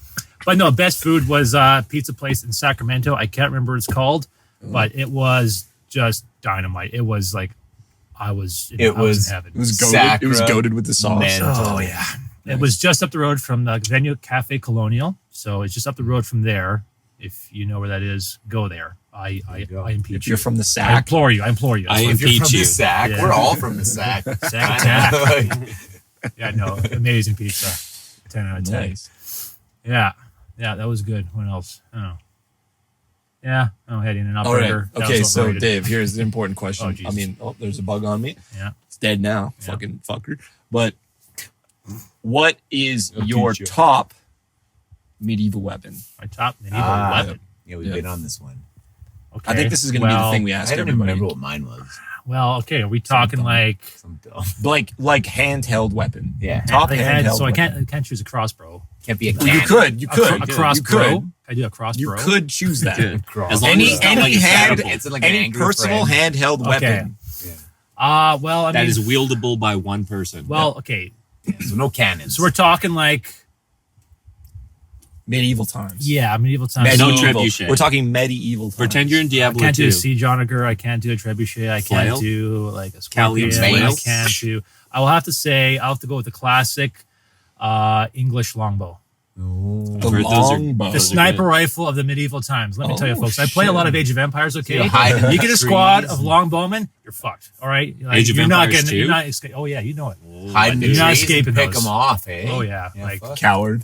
But no, best food was pizza place in Sacramento. I can't remember what it's called, but it was just dynamite. It was like I was in heaven. It was goated. It was Sacra goaded with the sauce. Mental. Oh yeah. It was just up the road from the venue Cafe Colonial. So it's just up the road from there. If you know where that is, go there. I impeach If you're you. from the I sack, implore you. I implore you. I If you're from impeach the you. sack, Yeah. we're all from the sack. Sack attack. Yeah, no, amazing pizza. 10 out of 10. nice. Yeah. Yeah, that was good. What else? I don't know. Yeah, I'm heading an All right. operator. That Okay, was so overrated. Dave, here's the important question. Oh, geez. I mean, there's a bug on me. Yeah. It's dead now. Yeah. Fucking fucker. But what is I'll your teach you. top medieval weapon? My top medieval Ah, weapon. Yeah, we've Yeah. been on this one. Okay. I think this is going to be the thing we I ask don't even everybody. remember what mine was. Well, okay. Are we talking Something. like Some dumb. Like handheld weapon. Yeah. Top like hand- handheld. so weapon. I can't choose a crossbow. Can't be a Well, you cannon. could. You could. A crossbow. You could. Can I do a crossbow? You could choose that. Good. Cross. As long Any as it's not any like a hand, catapult. It's like an any angry personal friend. handheld Okay. weapon. Well, I that mean, is wieldable by one person. well, okay. So no cannons. So we're talking like, Medieval times. yeah, medieval times. No Medieval. trebuchet. We're talking medieval times. Pretend you're in I Diablo can't do 2. a siege onager. I can't do a trebuchet. I can't Flail? do like a scorpion. Callium's I flail? can't do. I will have to say I'll have to go with the classic English longbow. The heard those are- longbow. The sniper rifle of the medieval times. Let me tell you, folks. I play a lot of Age of Empires. Okay, You hide in you get a the squad trees. of longbowmen, you're fucked. All right, like, Age of you're not Empires getting. You're 2? not esca- Oh yeah, you know it. Hide in the You're not trees escaping and pick those. them off, eh? Oh yeah, like fuck. Coward.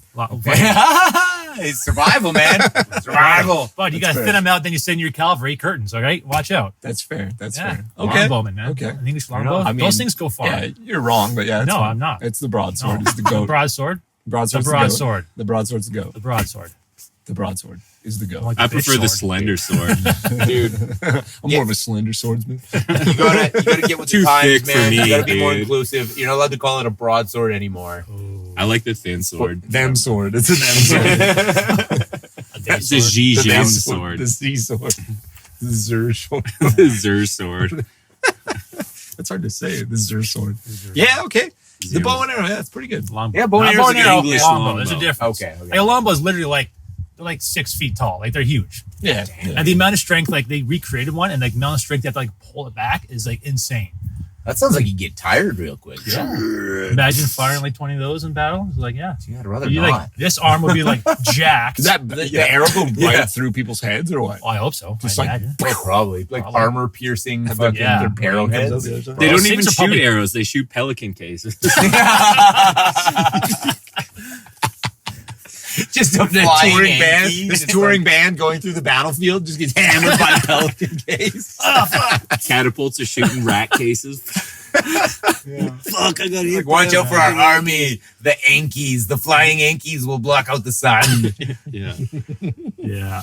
It's survival, man. Survival. But you gotta fair. thin them out. Then you send your cavalry curtains. All right, watch out. That's fair. That's Yeah, fair. Okay. longbowmen, man. Okay. An English longbow. I mean, Those things go far. Yeah, you're wrong, but yeah. it's No, fine. I'm not. It's the broadsword. No. It's the goat. Broadsword. Broadsword's The the goat. broadsword. The broadsword's the goat. The broadsword. The broadsword is the goat. Like I the bitch prefer the sword. slender sword. Dude, I'm more of a slender swordsman. you gotta get with the Too times, thick for man. me, You gotta be more dude. inclusive. You're not allowed to call it a broadsword anymore. Ooh. I like the thin sword. Them sword. It's a them sword. A day It's a sword. Xi The them Jim sword. The Z sword. The Zer sword. The Zer sword. That's hard to say. The Zer sword. Yeah, okay. The Zero. bow and arrow. Yeah, that's pretty good. Longbow. Yeah, bow and Not arrow's like an English longbow. There's a longbow. difference. Okay, okay. Like a longbow is literally like they're like 6 feet tall. Like they're huge. Yeah. And the amount of strength, like they recreated one, and like the amount of strength they have to like pull it back is like insane. That sounds like you get tired real quick. Yeah. Imagine firing like 20 of those in battle. It's like, yeah. Yeah, I'd rather You not. like this arm would be like jacked. Does that the arrow go right Yeah. through people's heads or what? Oh, I hope so. Just I like- imagine. Probably like Probably. armor piercing Have fucking yeah. arrowheads. They Those don't things even are shoot probably- arrows. They shoot pelican cases. Just a The flying touring band, Yankee. this It's touring band going through the battlefield just gets hammered by a pelican case. Catapults are shooting rat cases. Fuck, I got like, watch out for our army. The Yankees, the flying Yankees will block out the sun. Yeah. Yeah.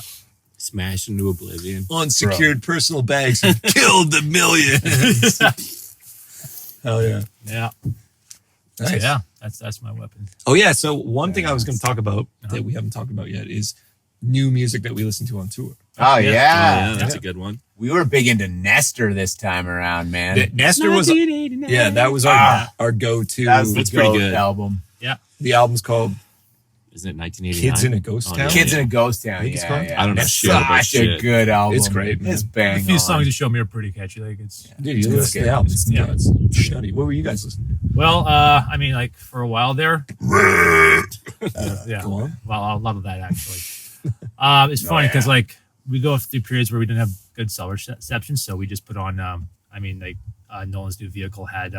Smash into oblivion. Unsecured personal banks have killed the millions. Hell yeah. Yeah. So, Nice. yeah. That's my weapon. Oh yeah. So one thing I was going to talk about that we haven't talked about yet is new music that we listen to on tour. Oh Yeah. yeah. Yeah, that's a good one. We were big into Nestor this time around, man. Nestor was that was our go-to. That was the That's pretty GOAT good. album. The album's called Isn't it 1989? Kids in a Ghost Oh, Town. no. Kids in a Ghost Town. think it's Yeah, called. yeah. I don't know It's shit about such a shit. good album. It's great, man. It's bang A few on. songs you showed me are pretty catchy. Like it's Dude, you It's listen to good. the album. It's Yeah. nuts. Shuddy. What were you guys listening to? well, I mean, like for a while there. Yeah. Go on. Well, a lot of that actually. It's funny because yeah. like we go through periods where we didn't have good cell reception, so we just put on. I mean, like Nolan's new vehicle had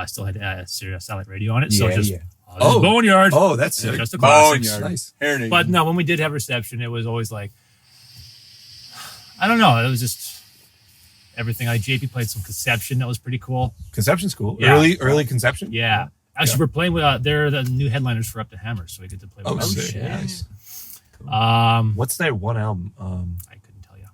still had Sirius satellite radio on it, so Yeah, just yeah. Oh. Boneyard. Oh, that's sick. Just a classic. Boneyard. Nice. But no, when we did have reception, it was always like I don't know. It was just everything. Like JP played some Conception that was pretty cool. Conception's cool. Yeah. Early Conception. Yeah. Actually, Yeah. we're playing with. They're the new headliners for Up to Hammer, so we get to play with Oh, them. sick. shit. Nice. What's What's their one album? I couldn't tell you.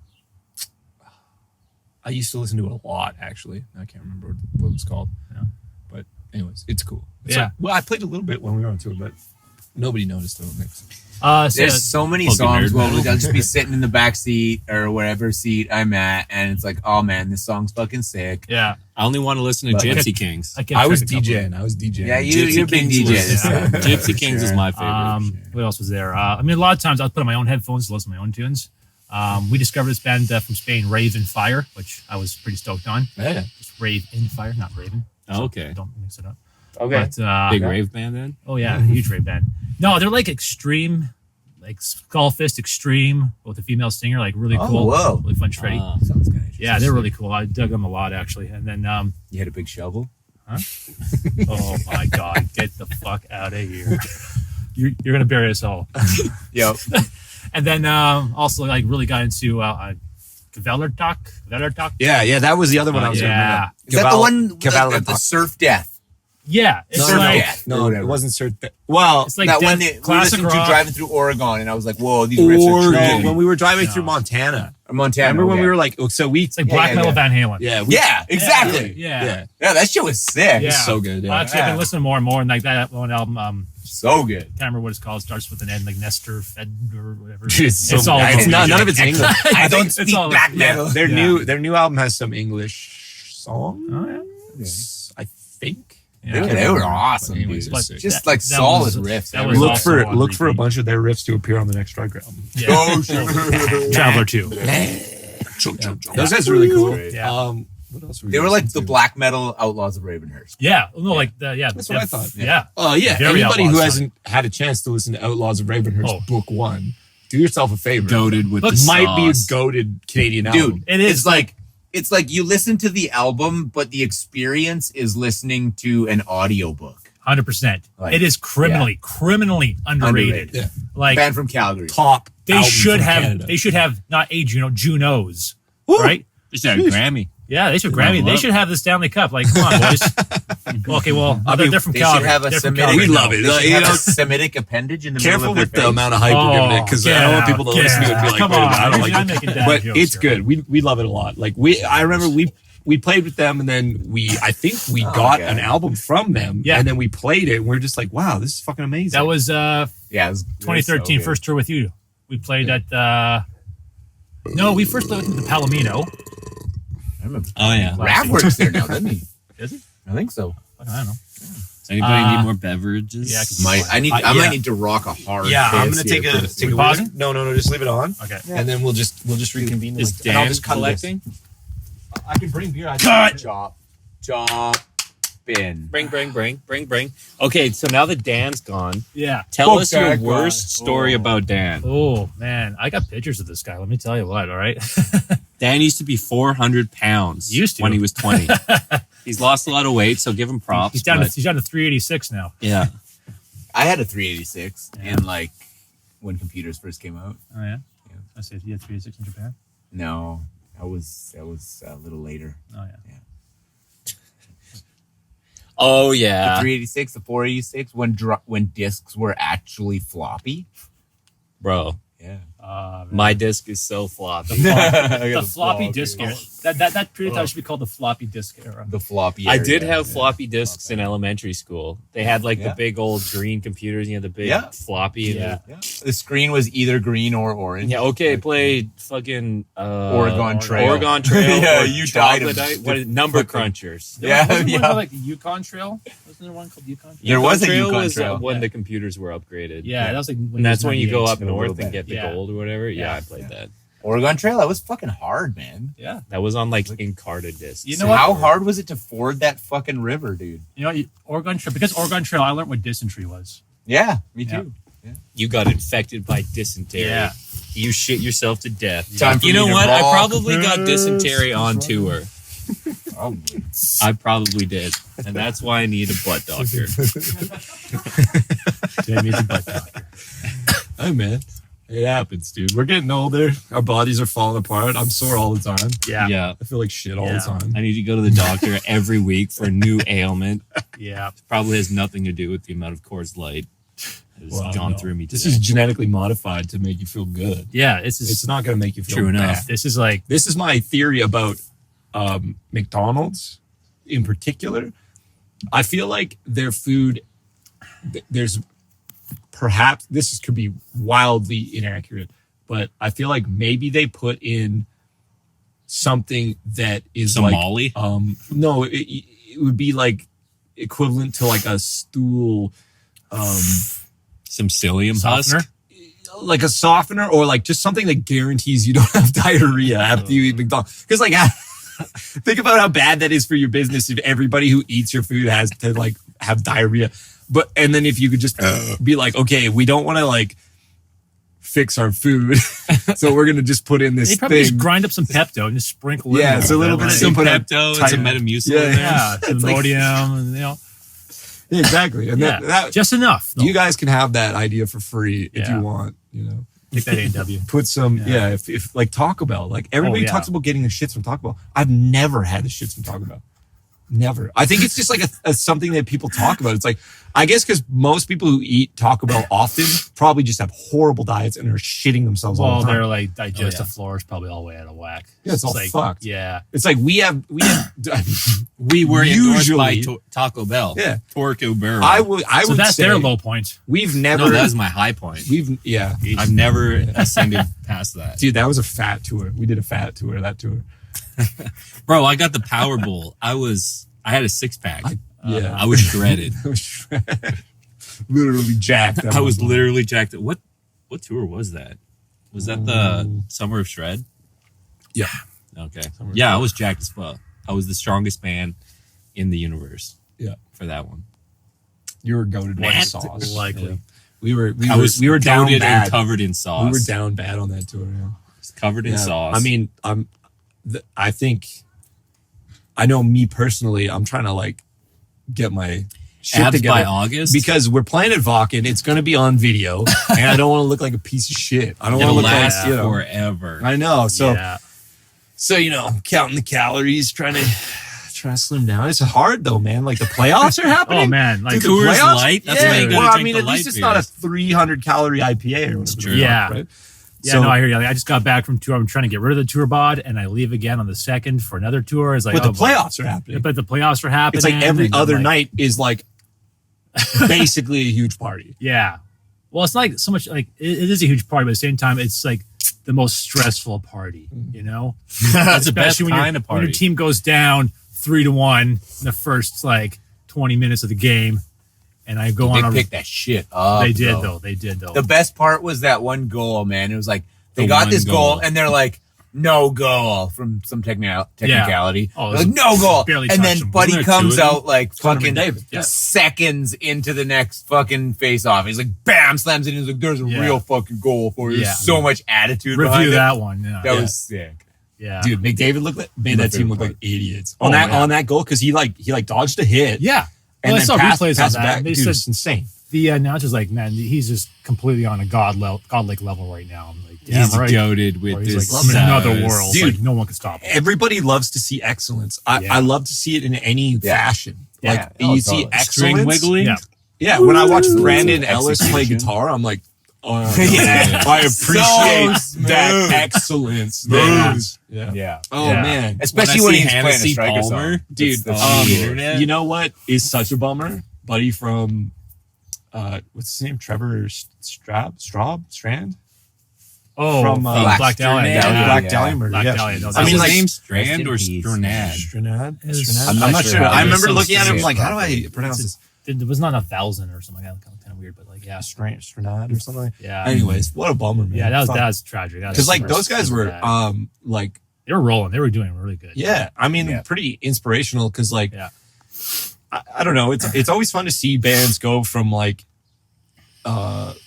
I used to listen to it a lot, actually. I can't remember what it was called. Yeah. But anyways, it's cool. It's Yeah. like- well, I played a little bit when we were on tour, but nobody noticed it. So There's so many Fucking songs nerd where metal. I'll just be sitting in the back seat or whatever seat I'm at, and it's like, oh man, this song's fucking sick. yeah, I only want to listen to But- Gypsy Kings. I, I was checked a couple. DJing. Yeah, Gypsy you're a big Kings DJ was- this time. Gypsy Kings is my favorite. What else was there? I mean, a lot of times I'll put on my own headphones to listen to my own tunes. We discovered this band from Spain, Rave in Fire, which I was pretty stoked on. Yeah. Just Rave in Fire, not Raven. Oh, okay. Don't mix it up. Okay. But, Big rave band then? oh yeah, huge rave band. No, they're like extreme, like Skullfist Extreme with a female singer, like really Oh, cool, whoa. really fun, shreddy. Sounds kind of Yeah, they're really cool. I dug them a lot actually. And then, You had a big shovel. oh my god, get the fuck out of here! You're gonna bury us all. Yep. And then also like really got into Kvelertak. Yeah, that was the other one I was yeah. gonna bring up. Is that the one Cavallo the surf death? Yeah, it's No, Surf like Death. no, Whatever. it wasn't certain. Well, it's like that death, one that we classic listened to rock. driving through Oregon, and I was like, whoa, these riffs are Oregon, true. when we were driving No. through Montana. Or Montana. Remember when okay. we were like, so we, It's like black yeah, metal yeah. Van Halen. Yeah, exactly. Yeah. Yeah, that shit was sick. Yeah. so good. Yeah. Actually, I've been listening more and more, and like that one album, So good. can't remember what it's called. Starts with an N, like Nestor Fed or whatever. It's all it's not, none of it's. it's English. I don't It's speak all- black yeah. metal. Their Yeah. new album has some English songs. Oh, yeah. I think. Yeah. They were awesome, Anyways, dude. it's sick. Just like That solid was- riffs. that was everywhere. also Look on for a repeat. bunch of their riffs to appear on the next Striker album. Yeah. Oh, shit. Traveler 2. Those guys are really cool. Great. Yeah. What else? They were like the black metal Outlaws of Ravenhurst. Yeah, no, like That's what I thought. Yeah. Oh yeah. Very Anybody who Outlaws hasn't had a chance to listen to Outlaws of Ravenhurst Book 1, do yourself a favor. Goated with Look, the Might be a sauce. goated Canadian album. Dude, It is it's like you listen to the album, but the experience is listening to an audiobook. 100%. Like, It is criminally underrated. Yeah. Like Band from Calgary. Top. they album should from have Canada. they should have not a Juno, Junos, right? They should have a Grammy. Yeah, they should Grammy. level They up. should have the Stanley Cup. Like, come on, boys. Okay, well, they're from They Calgary. should have a They're from Semitic. Calgary. We love it. They should You have know, a Semitic appendage in the Careful middle of with their the face. amount of hype you're giving it because I don't want people to listen to it and be like, Come wait, on, I don't you're not like making it. dad But jokes it's here. good. We love it a lot. Like I remember we played with them and then I think we got okay. an album from them Yeah. and then we played it and we're just like, wow, this is fucking amazing. That was Yeah, it was 2013, so first tour with you. We played at no, we first played with the Palomino. I remember. Oh yeah. Rav works there now, doesn't he? Is it? I think so. I don't know. Does anybody need more beverages? Yeah, 'cause I yeah. might need to rock a hard. yeah, I'm piss gonna take here a first. take a pausing? No, just leave it on. Okay. And then we'll just reconvene. Is and I'll Dan just cut this. collecting? I can bring beer. Chop, bin. Bring. Okay, so now that Dan's gone, Yeah. tell Fuck us your that guy. worst story Oh. about Dan. Oh man, I got pictures of this guy. Let me tell you what. All right. Dan used to be 400 pounds Used to. when he was 20. He's lost a lot of weight, so give him props. He's down but- to 386 now. yeah. I had a 386 Yeah. in like when computers first came out. Oh yeah. Yeah. I said you had 386 in Japan. No, that was a little later. Oh yeah. Oh The yeah. 386, the 486, when discs were actually floppy. Bro, Yeah. my disc is so floppy. The floppy disk era. That period of time should be called the floppy disk era. The floppy. I area, did have yeah. floppy disks in elementary school. They had like Yeah. the big old green computers, the big Yeah. floppy. and Yeah. Yeah. The screen was either green or orange. Yeah, okay, play fucking Oregon Trail. Oregon Trail. Yeah, or you died Chocolate of Ice- what is Number Crunchers. Yeah, Wasn't yeah. one called, like the Yukon Trail? Wasn't there one called Yukon Trail? There was a Trail Yukon was, Trail. when Yeah. the computers were upgraded. Yeah, that was like. And that's when you go up A little north bit. and get the Yeah. gold or whatever. Yeah, Yeah. I played that. Oregon Trail, that was fucking hard, man. Yeah. That was on like Encarta discs. You know what? How hard was it to ford that fucking river, dude? You know, Oregon Trail, because Oregon Trail, I learned what dysentery was. Yeah, me Yeah. too. You got infected by dysentery. Yeah. You shit yourself to death. Time for You me know to what? I rock. probably got dysentery on tour. Probably. I probably did. And that's why I need a butt doctor. Jamie the butt doctor. Hey man, it happens, dude. We're getting older. Our bodies are falling apart. I'm sore all the time. Yeah. Yeah. I feel like shit all Yeah. the time. I need to go to the doctor every week for a new ailment. Yeah. Probably has nothing to do with the amount of Coors Light that has Well, gone no. through me today. This is genetically modified to make you feel good. Yeah. This is It's not going to make you feel True bad. enough. This is like This is my theory about McDonald's in particular. I feel like their food, there's perhaps, could be wildly inaccurate, but I feel like maybe they put in something that is Some like, Molly? no, it would be like equivalent to like a stool, Some psyllium softener. husk. like a softener or like just something that guarantees you don't have diarrhea after you eat McDonald's. Because like, think about how bad that is for your business if everybody who eats your food has to like have diarrhea. And then if you could just be like, okay, we don't want to like fix our food, so we're gonna just put in this They probably thing. just grind up some Pepto and just sprinkle it. Yeah, in it's there, a little right? bit of Some put a Pepto and type- some Metamucil Yeah, in there. Yeah, some It's like- Imodium, and Yeah, exactly. And yeah, that just enough. Though. you guys can have that idea for free if Yeah. you want. You know, take that A&W. put some. Yeah. Yeah, if like Taco Bell, like everybody yeah. talks about getting the shits from Taco Bell. I've never had the shits from Taco Bell. Never. I think it's just like a something that people talk about. It's like, I guess because most people who eat Taco Bell often probably just have horrible diets and are shitting themselves all Well, the time. their like digestive yeah. floor is probably all the way out of whack. Yeah, it's all like, fucked. Yeah, It's like we have We were endorsed by Usually- Taco Bell. Yeah. Torco Burrow. I would so that's say their low point. we've never No, that was my high point. yeah. I've never ascended past that. Dude, that was a fat tour. We did a fat tour, that tour. Bro, I got the Power Bowl. I had a six pack. Yeah. I was shredded. I was literally jacked. I was literally jacked. What tour was that? Was that the Summer of Shred? Yeah. Okay. Yeah, I was jacked as fuck. I was the strongest man in the universe. Yeah. For that one. You were goated by Matt, sauce. likely. Yeah. We were coated down and bad. covered in sauce. We were down bad on that tour. Yeah. Just covered in sauce. I mean, I think, I know me personally, I'm trying to like get my shit abs together by August because we're playing at Vakken. It's going to be on video, and I don't want to look like a piece of shit. I don't want to it'll look last like forever. I know. So Yeah. I'm counting the calories, trying to slim down. It's hard though, man. Like the playoffs are happening. Oh man, like Dude, the Coors playoffs? Light? That's yeah. why you gotta Well, I drink mean, the at least light it's not a beers. 300 calorie IPA or whatever. true. Yeah. Right? Yeah, So- no, I hear you. Like, I just got back from tour. I'm trying to get rid of the tour bod, and I leave again on the 2nd for another tour. It's like, But the boy. playoffs are happening. But the playoffs are happening. It's like every and I'm other like, night is like basically a huge party. Yeah. Well, it's not like so much like it is a huge party, but at the same time, it's like the most stressful party. You know, That's the best Especially when kind of when party. your team goes down 3-1 in the first like 20 minutes of the game, and I go They on. picked that shit up. They did though. They did though. The best part was that one goal, man. It was like they The got one this goal goal. and they're like, no goal from some technicality. Oh, it They're was like, no goal. barely And touched then him. Buddy Wasn't there comes two of them? out like Connor fucking McDavid, yeah. seconds into the next fucking face off. He's like, bam, slams it in. He's like, there's a Yeah. real fucking goal for you. Yeah. There's so much attitude Review behind that one. Yeah. That Yeah. was sick. yeah. Dude, McDavid made that team look like idiots on Oh, that yeah. on that goal because he dodged a hit. Yeah. And Well, I then saw passed replays on it that. back. They Dude, said it's insane. the announcer's like, man, he's just completely on a godlike level right now. I'm like, damn He's right. goaded Or with he's this. like, I'm in another world. Dude. Like, no one can stop him. Everybody loves to see excellence. Yeah. I love to see it in any fashion. Yeah. Like Oh, you see totally. String excellence. wiggling. Yeah. Yeah, when I watch Woo! Brandon Ellis play Execution. guitar, I'm like, oh, Yeah. I appreciate So that smooth. excellence. Yeah. Yeah. Yeah. Oh Yeah. man, Especially When when, I see he's playing a Hennessy striker Palmer, song. dude. That's on the weird. internet. You know what is such a bummer, buddy? From what's his name? Trevor Strand. Oh, From, Black Dahlia. Sternad. Black yeah. Dahlia murder. Black yeah. Dahlia, no, I that's mean, his like name Strand or Rest in peace. Sternad? Strenad. I'm not sure. I remember There's looking at him some like, how do I specific pronounce this? It was not 1,000 or something like that. Kind of weird, but like, yeah. Strenad or something. Yeah. Anyways, what a bummer, man. Yeah, that's tragic. because like those guys were like they were rolling. They were doing really good. yeah, I mean Yeah. pretty inspirational because like Yeah. I don't know, it's always fun to see bands go from like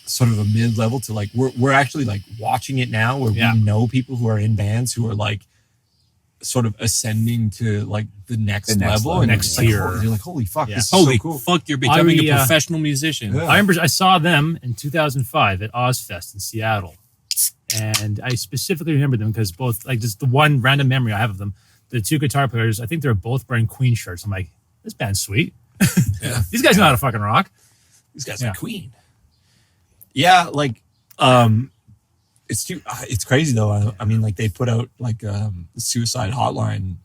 sort of a mid level to like we're actually like watching it now where Yeah. we know people who are in bands who are like sort of ascending to like the next level and next it's like, tier. you're like holy fuck, Yeah. this is Holy so cool. fuck! You're becoming I, a professional musician. Yeah. I remember I saw them in 2005 at Ozfest in Seattle, and I specifically remember them because both like just the one random memory I have of them, the two guitar players, I think they were both wearing Queen shirts. I'm like, this band's sweet. Yeah. These guys know how to fucking rock. These guys Yeah. are Queen. Yeah, like it's crazy though. I mean, like they put out like the suicide hotline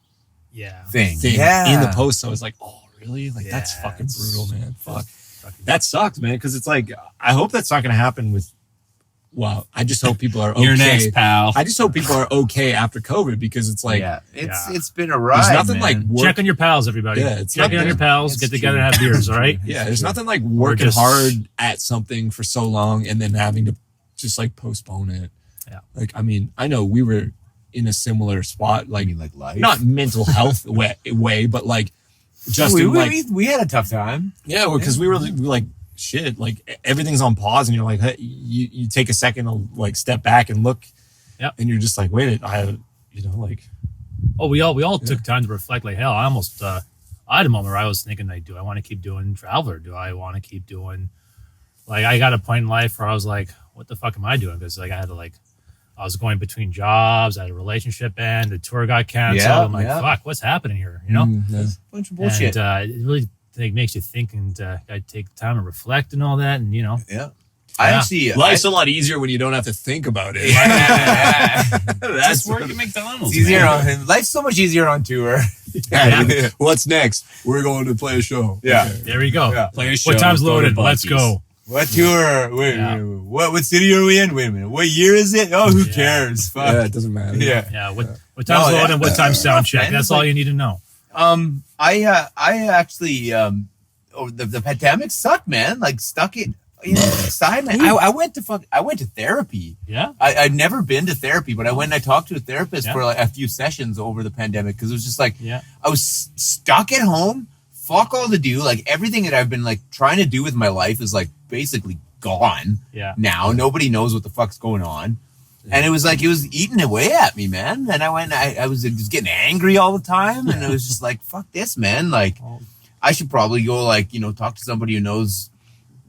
Yeah. Thing. thing Yeah. in the post. So I was like, oh really? Like that's Yeah, fucking it's- brutal, man. Fuck. Fucking- That sucks, man. Because it's like I hope that's not gonna happen with. Well, I just hope people are okay. You're next, pal. I just hope people are okay after COVID because it's like yeah. Yeah. It's been a ride. there's nothing man. like work. Check on your pals, everybody. Yeah, it's Check not- on your pals. it's Get together true. and have beers. All right. Yeah, there's nothing like working just- hard at something for so long and then having to just like postpone it. Yeah. Like I mean, I know we were in a similar spot, I like mean, like life. not mental health way, but like just we, in, like we had a tough time. yeah, because we were like shit, like everything's on pause, and you're like hey, you take a second to like step back and look, Yep. and you're just like wait, like Oh, we all took time to reflect. Like hell, I almost I had a moment where I was thinking, like, do I want to keep doing Traveler? Do I want to keep doing? Like, I got a point in life where I was like, what the fuck am I doing? Because like I had to like, I was going between jobs. I had a relationship end. The tour got canceled. Yeah, I'm like, yeah. fuck, what's happening here? You know? Bunch of bullshit. And it really like makes you think, and I take time to reflect and all that, and you know, yeah. I Yeah. actually life's a lot easier when you don't have to think about it. yeah. Just work at McDonald's. It's easier man. on life's so much easier on tour. Yeah. What's next? We're going to play a show. Yeah. Okay. there we go. Yeah. Play a show, What time's go to loaded? Let's Buc-ee's. go. What tour? Wait, Yeah. what city are we in? Wait a minute. What year is it? Oh, who Yeah. cares? Fuck. Yeah, it doesn't matter. Yeah. Yeah. What time's No, loaded? And what time's sound check? man, That's it's all like- you need to know. I actually the pandemic sucked, man. Like stuck it I went to therapy. Yeah. I'd never been to therapy, but I went and I talked to a therapist for like a few sessions over the pandemic because it was just like I was stuck at home, fuck all to do. Like everything that I've been like trying to do with my life is like basically gone. Yeah. Now nobody knows what the fuck's going on. And it was like, it was eating away at me, man. And I was just getting angry all the time. And it was just like, fuck this, man. Like, I should probably go, like, talk to somebody who knows,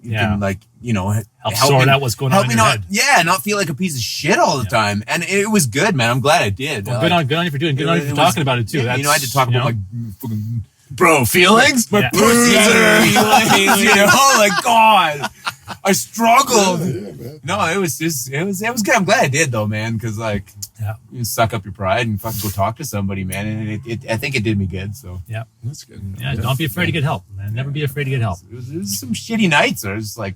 can, like, help sort out what's going on in your head. Yeah, not feel like a piece of shit all the time. And it was good, man. I'm glad I did. Well, good on you for doing it. Good on you for talking about it, too. I had to talk about my fucking... Bro, feelings? My pussy feelings, like, God. I struggled. No, it was good. I'm glad I did though, man. Because like, you suck up your pride and fucking go talk to somebody, man. And I think it did me good. So that's good. Yeah, don't be afraid to get help, man. Never be afraid to get help. It was some shitty nights where I was like,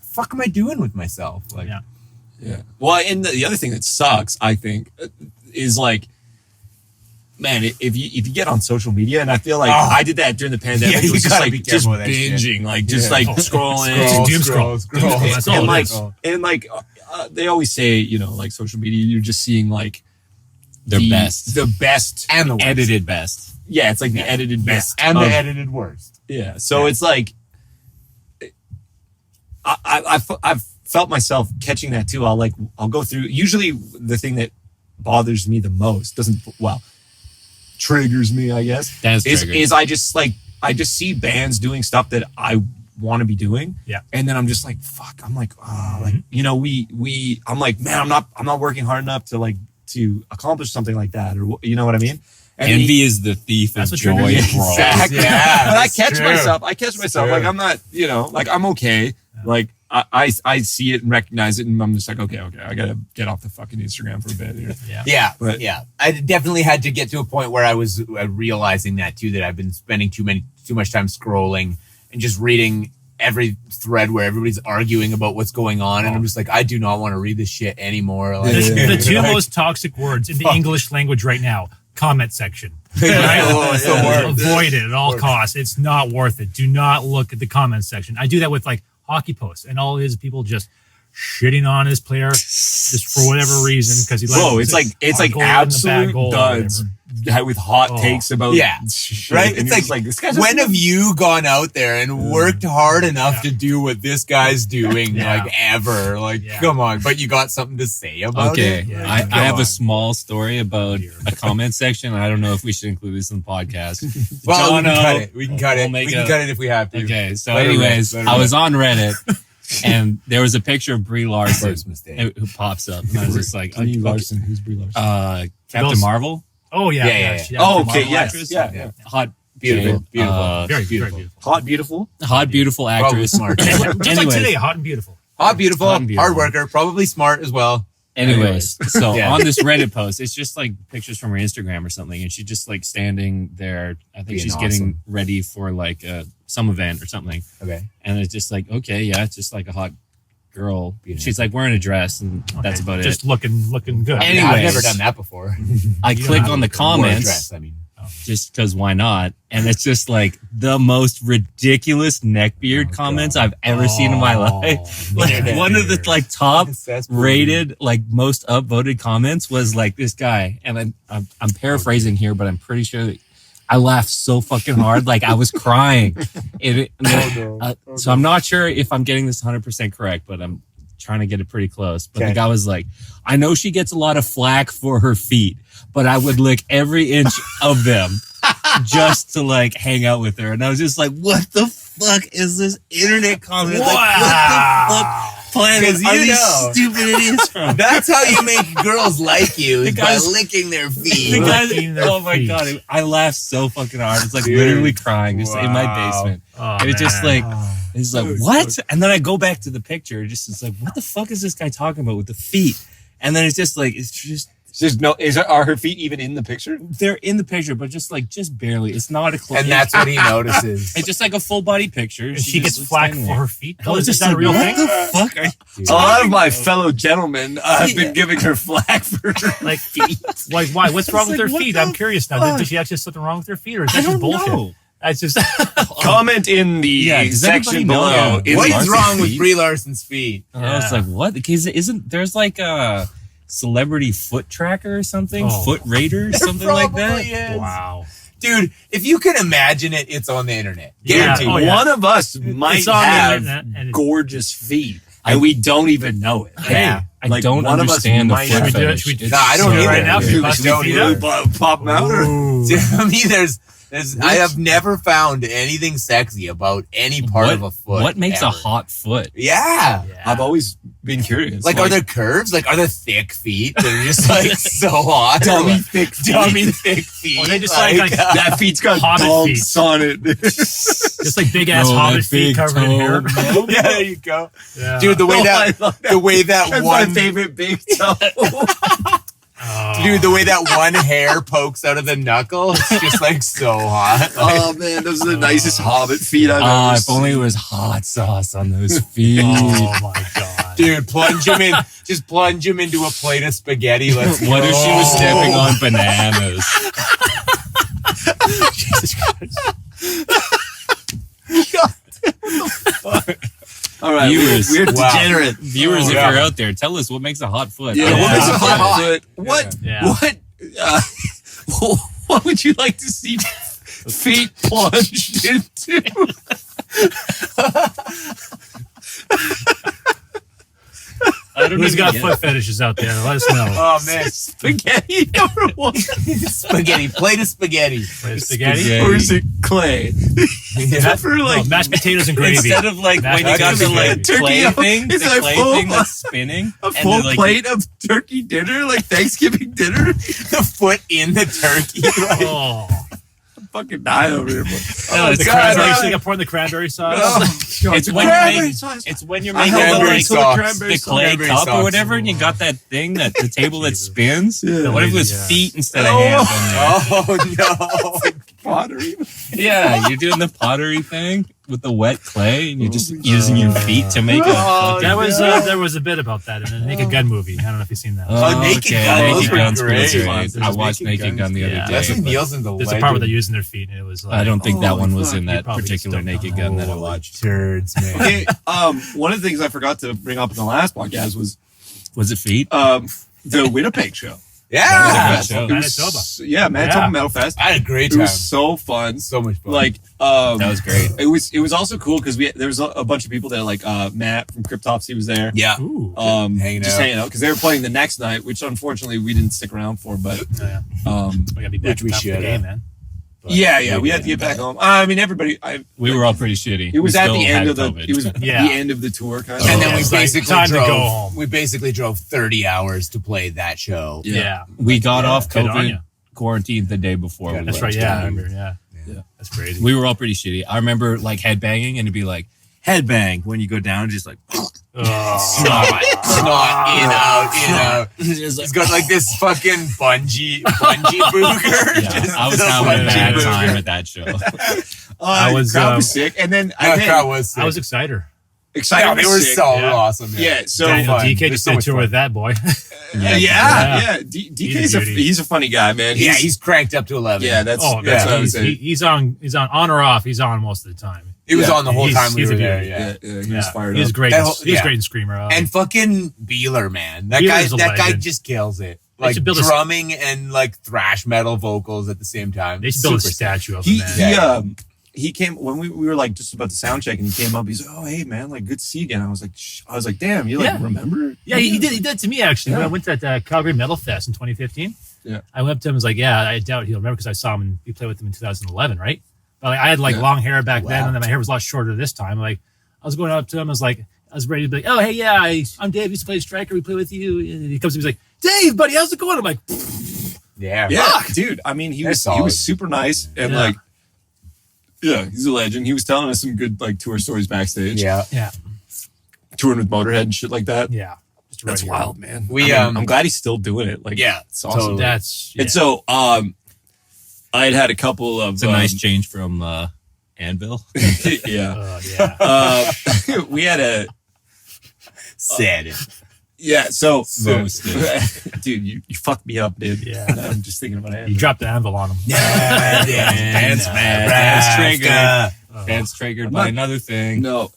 fuck am I doing with myself? Like, yeah. Well, and the other thing that sucks, I think, is like, man, if you get on social media, and I feel like I did that during the pandemic, it was just like just binging, like just like scrolling, doom scroll. And like they always say, like social media, you're just seeing like the best and the worst. Edited best. Yeah, it's like the edited best and the edited worst. Yeah, so it's like I've felt myself catching that too. I'll go through. Usually, the thing that bothers me the most triggers me, I guess. Is I just see bands doing stuff that I want to be doing. Yeah. And then I'm just like, fuck. I'm like, like, I'm like, man, I'm not working hard enough to accomplish something like that, or you know what I mean? And envy is the thief of joy. Exactly. Yeah, but I catch myself. Like I'm not, like I'm okay. Yeah. Like I see it and recognize it, and I'm just like, okay, I gotta get off the fucking Instagram for a bit here. But I definitely had to get to a point where I was realizing that too, that I've been spending too much time scrolling and just reading every thread where everybody's arguing about what's going on, and I'm just like, I do not want to read this shit anymore. Like, the two most toxic words in the English language right now: comment section. Right? Avoid it at all costs. It's not worth it. Do not look at the comment section. I do that with like hockey posts, and all it is people just shitting on his player just for whatever reason because he likes it's like absolute duds with hot takes about shit. Right. And it's like this guy's when have you gone out there and worked hard enough to do what this guy's doing like ever? Like come on, but you got something to say about it? I have a small story about a comment section. I don't know if we should include this in the podcast. Well, we can cut it. We can cut it if we have to. Okay, so anyways, I was on Reddit and there was a picture of Brie Larson who pops up, and I was just like, Brie Larson. Who's Brie Larson? Captain Marvel. Oh yeah. Oh, okay, yes, yeah. Hot, beautiful, very beautiful. Hot, beautiful actress. Smart. Just like today, hot and beautiful. Hard worker, probably smart as well. Anyways, so on this Reddit post, it's just like pictures from her Instagram or something, and she's just like standing there. I think she's getting ready for like some event or something. Okay, and it's just like, okay, it's just like a hot girl. She's like wearing a dress, and that's about it. Just looking good. Anyways, I've never done that before. I click on the comments. Just because why not? And it's just like the most ridiculous neckbeard comments I've ever seen in my life. Like one of the like top rated, like most upvoted comments was like this guy. And I'm paraphrasing here, but I'm pretty sure that I laughed so fucking hard. Like I was crying. So I'm not sure if I'm getting this 100% correct, but I'm trying to get it pretty close. But the guy was like, I know she gets a lot of flack for her feet, but I would lick every inch of them just to like hang out with her. And I was just like, what the fuck is this internet comment? Like, what the fuck planet are these stupid idiots from? That's how you make girls like you, is by licking their feet. Oh my God. I laughed so fucking hard. It's like literally crying just in my basement. And it's just like, it's like, what? And then I go back to the picture. It's like, what the fuck is this guy talking about with the feet? And then it's just like, are her feet even in the picture? They're in the picture, but just barely. It's not a close. And that's what he notices. It's just like a full body picture. And she gets flack for her feet. Oh, is that a real thing? What the fuck? A lot of my fellow gentlemen have been giving her flack for her like feet. Why? What's wrong with her feet? I'm curious now. Does she actually have something wrong with her feet, or is that just bullshit? That's just Comment in the does section anybody know below. Yeah. What is Larson's wrong with feet? Brie Larson's feet? I was like, what? Because isn't there's like a celebrity foot tracker or something, Oh. foot raider, something like that. Is. wow. Dude, if you can imagine it, it's on the internet. Yeah. Guaranteed. Oh, yeah. One of us might It's on the have internet, and it's- gorgeous feet, and we don't even know it. Yeah, I Like, don't one of us understand the might foot have- Should we do it? fetish. Should we- It's No, I don't so either. right now? weird. Should we bust Don't your feet either. up? Pop them out. Ooh. I mean, there's I have never found anything sexy about any part of a foot. What makes a ever. hot foot? Yeah. Yeah. I've always been curious. Like, are there curves? Like, are there thick feet that are just like so hot? dummy thick feet? Dummy thick feet. Or they just like That feet's got Hobbit bumps feet. on it. just like big ass Oh, hobbit that feet big covered in hair. toe. yeah, there you go. Yeah. Dude, the way Oh, I that love that. the way that That's my one favorite big toe. dude, the way that one hair pokes out of the knuckle, it's just like so hot. Like, Oh man, those are the nicest Hobbit feet I've Ah, ever if only it seen. was hot sauce on those feet. Oh my god. dude, plunge him into a plate of spaghetti. Let's What if she was go. stepping on bananas? Jesus Christ. All right, Viewers. we're Wow. degenerate. Viewers, Oh, if yeah. you're out there, tell us what makes a hot foot. Yeah, I what want makes to a see hot that. foot? Yeah. What would you like to see feet plunged into? I don't Who's even got get foot it. fetishes out there? Let us know. Oh man, Spaghetti number one, spaghetti, plate of spaghetti. Spaghetti? Spaghetti. or is it clay? Yeah. For like Oh, mashed potatoes and gravy. Instead of like Mashed when you got potatoes the and like gravy. clay Turkey, thing, it's the like clay full- thing that's spinning, a and full then, like, plate of turkey dinner, like Thanksgiving dinner. The foot in the turkey. Like, Oh. Fucking die over here. Oh, the God, cranberry, no. so you got pouring the cranberry sauce. It's when Cranberry it's when you're I making have the, cranberry like, sauce. the clay Cranberry cup sauce. or whatever, and you got that thing that the table that spins. Yeah. What if it was Yeah. feet instead of hands on there? Oh no. Pottery. Yeah, you're doing the pottery thing with the wet clay, and you're just using your feet to make Oh, a. That was no. there was a bit about that in the Naked Gun movie. I don't know if you've seen that. Oh, Naked Gun, those Naked were Gun's great. pretty There's I watched Naked Naked Guns. Gun the other Yeah. day. Leslie but Nielsen's a There's a legend. part where they're using their feet, and it was like I don't think that Holy one was fuck. in that You probably particular just don't Naked know. Gun that I watched. Turds, man. Okay, one of the things I forgot to bring up in the last podcast was Was it feet? the Winnipeg show. Yeah. That was a good show. It was- Manitoba. yeah, Manitoba Yeah. Metal Fest. I had a great It time. was so fun. So much fun. Like, That was great. It was also cool because there was a bunch of people there. Like Matt from Cryptopsy was there. yeah. Ooh. Hanging just out. hanging out because they were playing the next night, which unfortunately we didn't stick around for. But Yeah. um, We gotta be back Which we on top of should the game, have. man. yeah, we had to get back home. I mean, everybody. We were all pretty shitty. It was We at still the end had of the. COVID. It was Yeah. the end of the tour, kind of. And then Yeah, we it's like, basically time to drove. go home. We basically drove 30 hours to play that show. Yeah. We got off Good on COVID ya. quarantine the day before. Yeah, we That's left. right. Yeah, I remember. Yeah. Yeah. That's crazy. We were all pretty shitty. I remember like headbanging, and it'd be like headbang when you go down, just like Snot, in, out. just like, He's got like this fucking bungee booger. yeah, Just I was the having a bungee bad booger. time at that show. I was, the crowd was sick, and then That crowd was sick. I was excited. excited. Yeah, they were sick. so Yeah. awesome. Yeah, so Daniel fun. DK They're just so did a much tour fun. with that boy. yeah. DK's He's a beauty. he's a funny guy, man. Yeah, he's cranked up to 11. yeah. That's Oh, that's yeah. what I was saying. he's on on or off. He's on most of the time. He was Yeah. on the whole He's- time we he's were a there. beauty. Yeah. He was fired He was up. great. That He whole- was yeah. great in Screamer. And fucking Beeler, man. That Beeler's a guy legend. just kills it. They Like should build a- drumming and like thrash metal vocals at the same time. they should build a Super sick. statue of him. He Man. Yeah. he came when we were like just about to sound check, and he came up. He's like, "Oh, hey, man, like good to see you again." I was like, "Damn, you like Yeah. remember?" Yeah, he did. He did it to me actually. Yeah. When I went to that Calgary Metal Fest in 2015. Yeah. I went up to him and was like, "Yeah, I doubt he'll remember because I saw him and we played with him in 2011, right?" But like, I had like Yeah. long hair back then, Wow. and then my hair was a lot shorter this time. Like I was going up to him, I was ready to be like, "Oh, hey, yeah, I'm Dave. I used to play Striker. We play with you." And he comes to me, he's like, "Dave, buddy, how's it going?" I'm like, Yeah. Yeah, dude. I mean, he They're was solid. super nice and Yeah. like, yeah, he's a legend. He was telling us some good like tour stories backstage. Yeah. "Yeah, touring with Motorhead and shit like that. yeah." Just a That's regular. wild, man. We, I mean, I'm glad he's still doing it. Like, Yeah, it's awesome. totally. That's And so, I had a couple of It's a nice change from Anvil. yeah. yeah. We had a Said it. Yeah, so Dude, you fucked me up, dude. Yeah. I'm just thinking about it. You dropped the anvil on him. Dance man. Dance triggered. Dance triggered by another thing. No.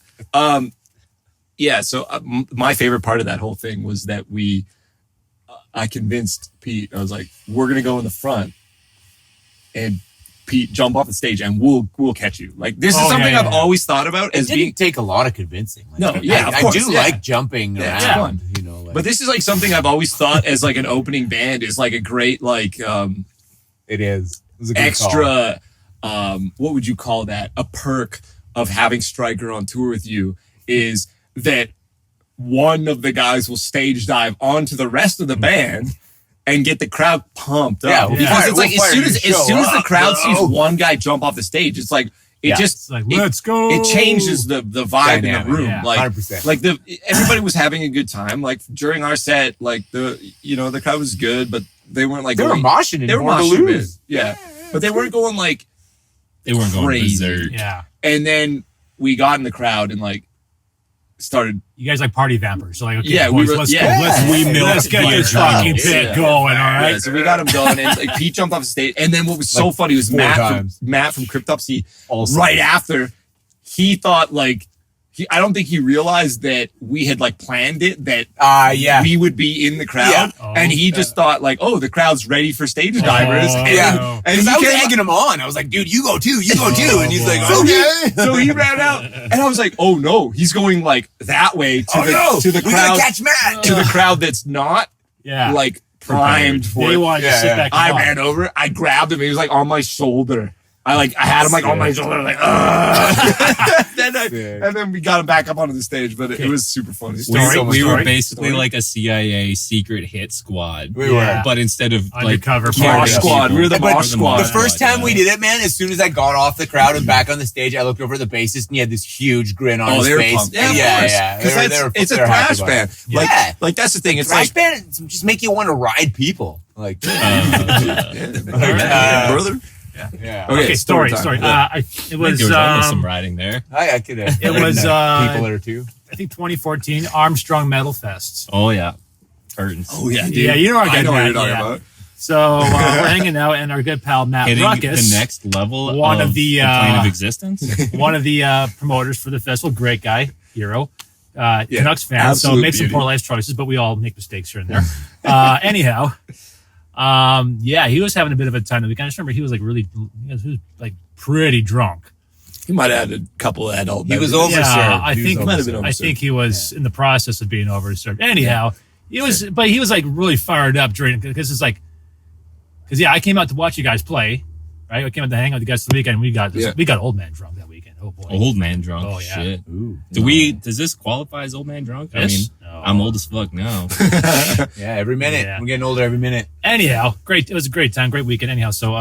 Yeah, so my favorite part of that whole thing was that I convinced Pete, I was like, we're going to go in the front and Pete, jump off the stage and we'll catch you. Like, this is something I've always thought about as being. It didn't take a lot of convincing. Like, No, yeah, I do like jumping around, you know. Like, but this is like something I've always thought as like an opening band is like a great, like, it is. It was a good extra, what would you call that? A perk of having Stryker on tour with you is that one of the guys will stage dive onto the rest of the band and get the crowd pumped up. Because it's like as soon as the crowd sees one guy jump off the stage, it's like it's like let's go. It changes the vibe in the room. Yeah. Like 100%. like everybody was having a good time. Like during our set, like the crowd was good, but they weren't like they were moshing. They were moshing a bit. Yeah. But they weren't going like they weren't going berserk. Yeah. And then we got in the crowd and like started. You guys like party vampers, so like okay, Yeah, boys, we were- let's yeah. go. Let's get this fucking Yeah. pit going. All right. Yeah, so we got him going, and like Pete jumped off the stage. And then what was so Like funny was 4 times. Matt from Cryptopsy. Also. Right after, he thought like I don't think he realized that we had like planned it that we would be in the crowd, Yeah. and he just thought like, oh, the crowd's ready for stage divers. And Yeah. and Because he I was came- egging him on. I was like, dude, you go too. You go too. And he's like, okay. So he ran out, and I was like, "Oh no, he's going like that way to the we crowd, gotta catch Matt. to the crowd that's not Yeah. like primed for They it." wanted to sit back. I and watch. ran over, I grabbed him, he was like on my shoulder. I had him like on my shoulder, like and then we got him back up onto the stage, but it was super funny. We were basically like a CIA secret hit squad. We were. But instead of Undercover like party Mosh squad. We were the But Mosh squad. The first time we did it, man, as soon as I got off the crowd and back on the stage, I looked over at the bassist and he had this huge grin on his they were face. pumped. Yeah, because it's a thrash band. Like that's the thing. It's thrash like band just make you want to ride people. Like, brother. yeah. Okay, story. time. It there was was almost some riding there. I could have. It was, people or two. I think 2014 Armstrong Metal Fest. Oh yeah. Curtains. Oh yeah, dude. Yeah, you know what I know what Matt, you're talking yeah. about. So we're hanging out, and our good pal Matt Hitting Ruckus, the next level one of of the plane of existence. one of the promoters for the festival, great guy, hero, Canucks fan. So absolute made some beauty. poor life choices, but we all make mistakes here and there. Anyhow, he was having a bit of a time the weekend. I just remember he was like he was like pretty drunk. He might have had a couple of adult. He was beverages. overserved. Yeah, I He was think might have been I overserved. think he was in the process of being overserved. Anyhow, he was like really fired up during because it's like I came out to watch you guys play, right? I came out to hang out with you guys the weekend. We got old man drunk that weekend. Oh boy, Old man drunk. Oh, yeah. Shit. Ooh. Does this qualify as old man drunk? I mean, This? No. I'm old as fuck now. Yeah, every minute. Yeah. We're getting older every minute. Anyhow, great. It was a great time, great weekend. Anyhow, so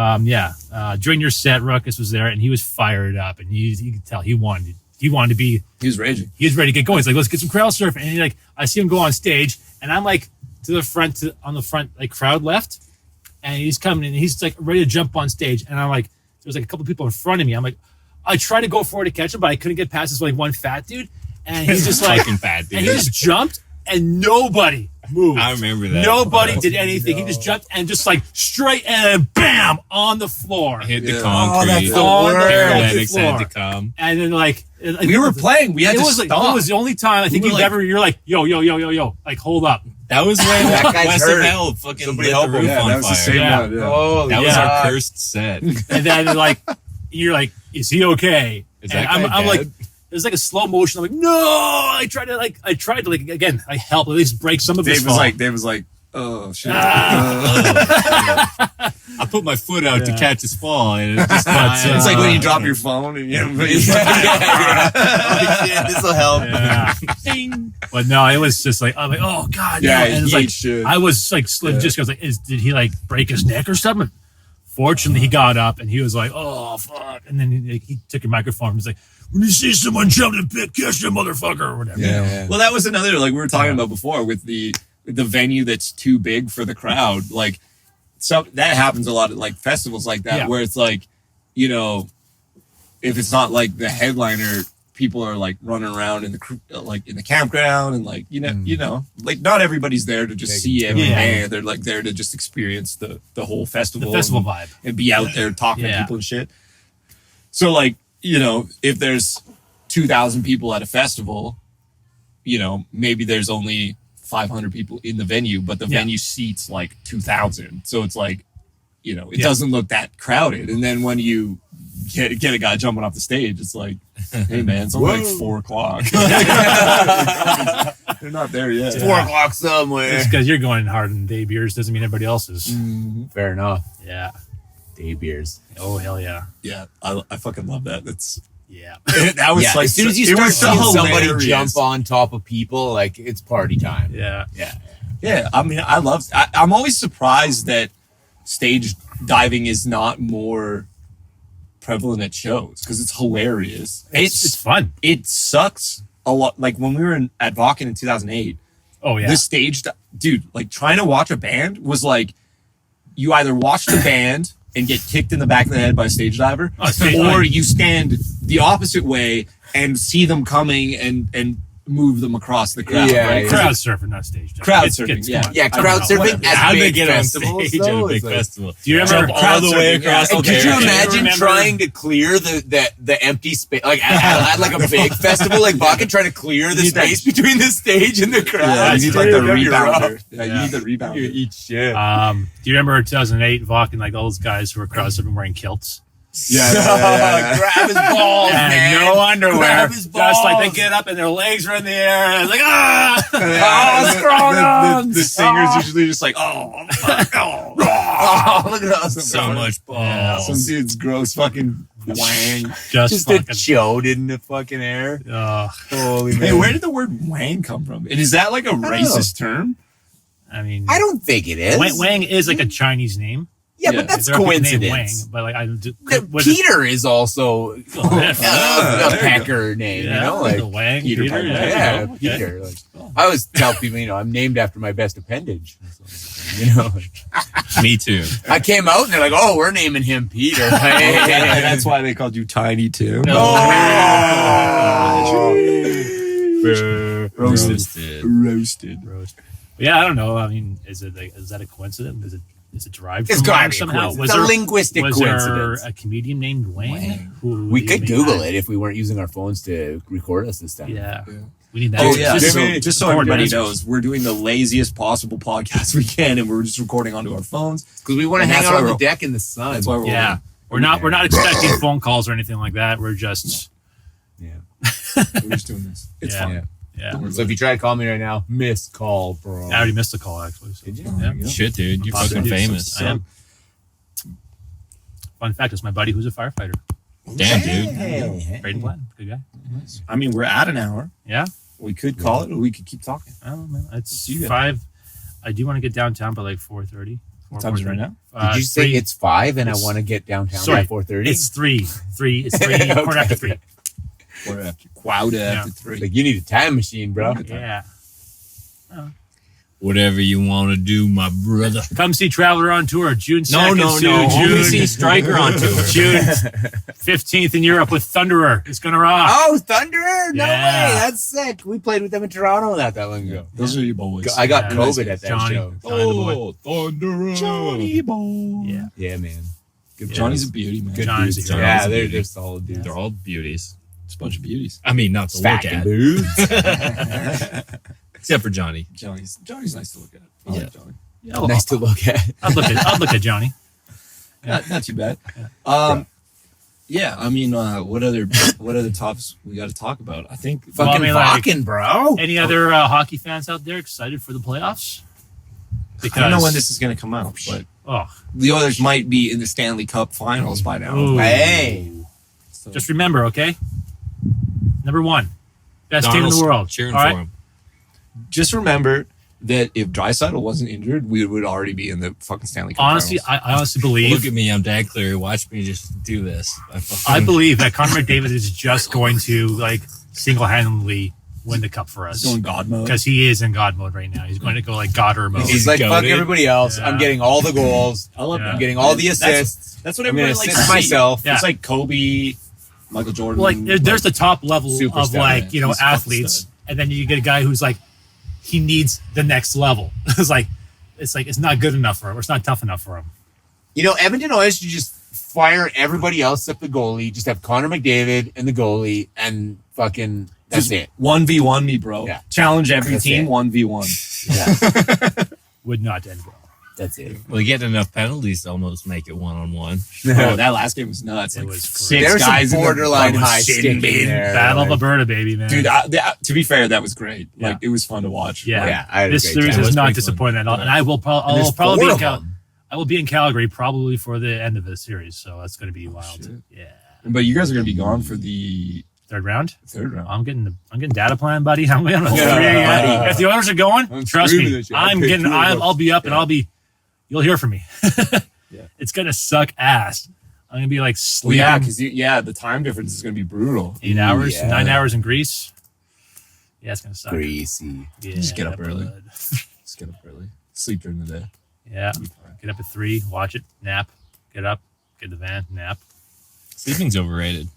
during your set, Ruckus was there and he was fired up, and you could tell he wanted to be. He was raging. He was ready to get going. He's like, let's get some crowd surfing. And I see him go on stage, and I'm like on the front, like crowd left, and he's coming and he's like ready to jump on stage, and I'm like, there's like a couple people in front of me. I'm like, I tried to go forward to catch him, but I couldn't get past this like one fat dude, and he's just like, Fucking fat dude. and he just jumped, and nobody moved. I remember that. Nobody did anything. He just jumped and just like straight and bam on the floor. Hit the Yeah. concrete. that's the Paramedics floor. had to come. And then like We were playing. We had it to was like stop. it was the only time I think We were you're like yo, like hold up. That was when That guy's West hurt. of Hell fucking Somebody lit help the him. roof Yeah, on that was fire. the same Yeah. one. Yeah. Oh, That was Yeah. our cursed set. And then like you're like, is he okay? Is And that guy I'm like, dead? it was like a slow motion. I'm like, no. I tried to again. I helped at least break some of his Dave was like, oh shit. I put my foot out to catch his fall, and it just It's like when you drop your phone and Oh, shit, this will help. Yeah. Ding. But no, it was just like I'm like, oh god, Yeah, no. And it's he like ate shit. I was like just was like, did he like break his neck or something? Fortunately, he got up and he was like, oh fuck, and then he took a microphone and was like, when you see someone jump in the pit, catch the motherfucker or whatever. Yeah. Well, that was another like we were talking about before with the venue that's too big for the crowd. Like, so that happens a lot at like festivals like that, Yeah. where it's like, if it's not like the headliner people are like running around in the campground and like you know like not everybody's there to just see every band. They're like there to just experience the whole festival, vibe, and be out there talking to people and shit. So like if there's 2,000 people at a festival, maybe there's only 500 people in the venue, but the venue seats like 2,000. So it's like it doesn't look that crowded. And then when you get a guy jumping off the stage, it's like, hey man, it's only like 4 o'clock. They're not there yet. It's 4 o'clock somewhere. Just because you're going hard in day beers doesn't mean everybody else is. Fair enough. Yeah. Day beers. Oh hell yeah. Yeah, I fucking love that. That's that was like as soon as you start seeing somebody jump on top of people, like it's party time. Yeah. I mean, I'm always surprised that stage diving is not more prevalent at shows because it's hilarious. It's fun. It sucks a lot. Like when we were at Vakken in 2008. Oh yeah. The stage, dude, like trying to watch a band was like you either watch the band and get kicked in the back of the head by a stage diver, or you stand the opposite way and see them coming and move them across the crowd. Right? Crowd surfing, not stage diving. Crowd surfing, crowd surfing. How did they get on stage at a big festival? Do you remember all the way across? And could you imagine trying to clear the empty space, like at like a big festival like Vakken, trying to clear the space between the stage and the crowd? Yeah, you need like the rebounder. Yeah, you need the rebounder. You eat shit. Do you remember 2008 Vakken, like all those guys who were crowd surfing wearing kilts? Yeah. Grab his balls, man. No underwear. Grab his balls. Just like they get up and their legs are in the air. And it's like, strong arms. The singer's usually just like, oh, fuck, oh, look at us. So much balls. Yeah, some dude's gross fucking wang. Just a chode in the fucking air. Holy man. Hey, where did the word wang come from? And is that like a racist term? I mean, I don't think it is. Wang is like a Chinese name. Yeah, but that's coincidence. Wang, but like Peter is also a pecker name, like Wang, Peter. Peter. Like, I always tell people, I'm named after my best appendage. Me too. I came out and they're like, "Oh, we're naming him Peter." That's why they called you Tiny too. Roasted. Yeah, I don't know. I mean, is that a coincidence? Is it derived it's from gotta Wang be somehow? It's a linguistic coincidence. Was there a comedian named Wang? We could Google it if we weren't using our phones to record us this time. Yeah. We need that. Oh yeah. Just so everybody knows, we're doing the laziest possible podcast we can, and we're just recording onto our phones because we want to hang out on the deck in the sun. That's why we're not expecting phone calls or anything like that. We're just we're just doing this. It's fun. Yeah. So if you try to call me right now, missed call, bro. I already missed a call actually. So. Did you? Yeah. Shit, dude, you're fucking famous. I am. Fun fact: it's my buddy who's a firefighter. Damn, dude. Hey. Braden Blanton, good guy. I mean, we're at an hour. Yeah. We could call it, or we could keep talking. I don't know. It's 5. I do want to get downtown by like 4:30. What time is it right now? Did you say it's 5 and I want to get downtown by 4:30? It's 3. 3. It's 3. Okay. Quarter after 3. Quarter after 3. Like you need a time machine, bro. Yeah. Whatever you want to do, my brother. Come see Traveler on tour June 2nd. No. June, see Striker on tour. June 15th in Europe with Thunderer. It's gonna rock. Oh, Thunderer! No Yeah. way, that's sick. We played with them in Toronto not that long ago. Those are your boys. I got COVID at that Johnny. show. Thunderer. Johnny boy. Yeah. Yeah, man. Good Johnny's a beauty, man. Good Johnny's dudes. a beauty. Yeah, they're solid dudes. They're all beauties. It's a bunch of beauties. I mean, not to look at. Except for Johnny. Johnny's nice to look at. I like Johnny. Yeah, Nice to look at. I'd look at Johnny. Not too bad. Yeah, I mean, what other topics we got to talk about? I think Fucking Vakken, bro. Any other hockey fans out there excited for the playoffs? I don't know when this is going to come out, but the others might be in the Stanley Cup Finals by now. Ooh. Hey, So, just remember, okay? Number 1, best team in the world. Cheering All for right? him. just remember that if Draisaitl wasn't injured, we would already be in the fucking Stanley Cup Honestly, Finals. I honestly believe. Look at me, I'm Dan Cleary. Watch me just do this. I believe that Connor McDavid is just going to like single-handedly win the cup for us. He's going God mode. Because he is in God mode right now. He's going to go like Godder mode. he's like, fuck goated. everybody else. Yeah. I'm getting all the goals. I love Yeah. I'm getting all the assists. That's what I'm gonna everybody likes assist to see. myself. Yeah. It's like Kobe Michael Jordan. Like there's the top level of Superstar, like, man. you know, He's a fucking athletes. stud. And then you get a guy who's like, he needs the next level. It's not good enough for him. Or it's not tough enough for him. You know, Edmonton Oilers should just fire everybody else except the goalie. Just have Connor McDavid and the goalie, and fucking that's it. 1v1 me, bro. Yeah. Challenge every That's team it. 1v1. Yeah, Would not end well. that's it. We get enough penalties to almost make it 1-on-1. Oh, that last game was nuts. It Like was six There's guys some in the- borderline that was high sitting stick in in. there. Battle of like- Alberta, baby, man. Dude, to be fair, that was great. Yeah. Like, it was fun to watch. Yeah, Like, Yeah, I had a this great series time. It is was not pretty disappointing at all. And I will And there's probably be four in of Cal- them. I will be in Calgary probably for the end of the series, so that's going to be wild. shit. Yeah, But you guys are going to be gone for the third round. third round. I'm getting data plan, buddy. I'm going to Yeah, buddy. If the Oilers are going, I'm trust screwing me, this shit. I I'm picked getting. two of I'll be up and you'll hear from me. Yeah. It's gonna suck ass. I'm gonna be like Well, sleeping yeah, because the time difference is going to be brutal. 8 hours, Yeah. 9 hours in Greece. Yeah, it's gonna suck. Greasy. Yeah, Just get up early. bud. Just get up early. Sleep during the day. Yeah, get up at 3, watch it, nap, get up, get in the van, nap. Sleeping's overrated.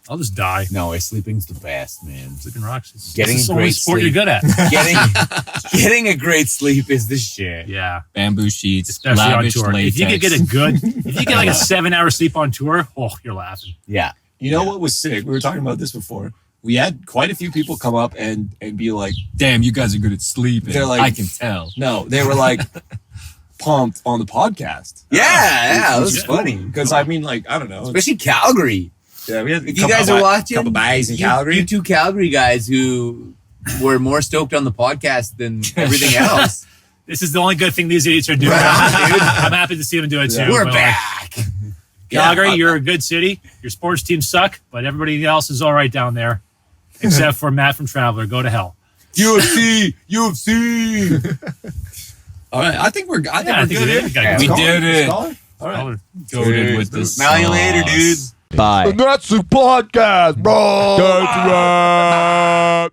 I'll just die. No, sleeping's the best, man. Sleeping rocks. It's Getting it's the a only great sport sleep. you're good at. Getting a great sleep is the shit. Yeah, Bamboo sheets, especially on lavish tour. latex. If you could get if you get like a 7-hour sleep on tour, oh, you're laughing. Yeah. You know what was sick? We were talking about this before. We had quite a few people come up and be like, "Damn, you guys are good at sleeping." They're like, I I can. can tell. No, they were like pumped on the podcast. Yeah, it was Yeah. funny. Because I mean, like, I don't know. Especially Calgary. Yeah, we had If you guys are watching, couple bays in you Calgary. two Calgary guys who were more stoked on the podcast than everything else. This is the only good thing these idiots are doing. Right, dude. I'm happy to see them do it too. We're but, like, back. Calgary, Yeah, you're a good city. Your sports teams suck, but everybody else is all right down there, except for Matt from Traveler. Go to hell. UFC. All right, I think we're good. I think we did it. Yeah, we Let's did it. call it. All right. Goated with this. Smell you later, dude. Bye. That's the podcast, bro. That's right.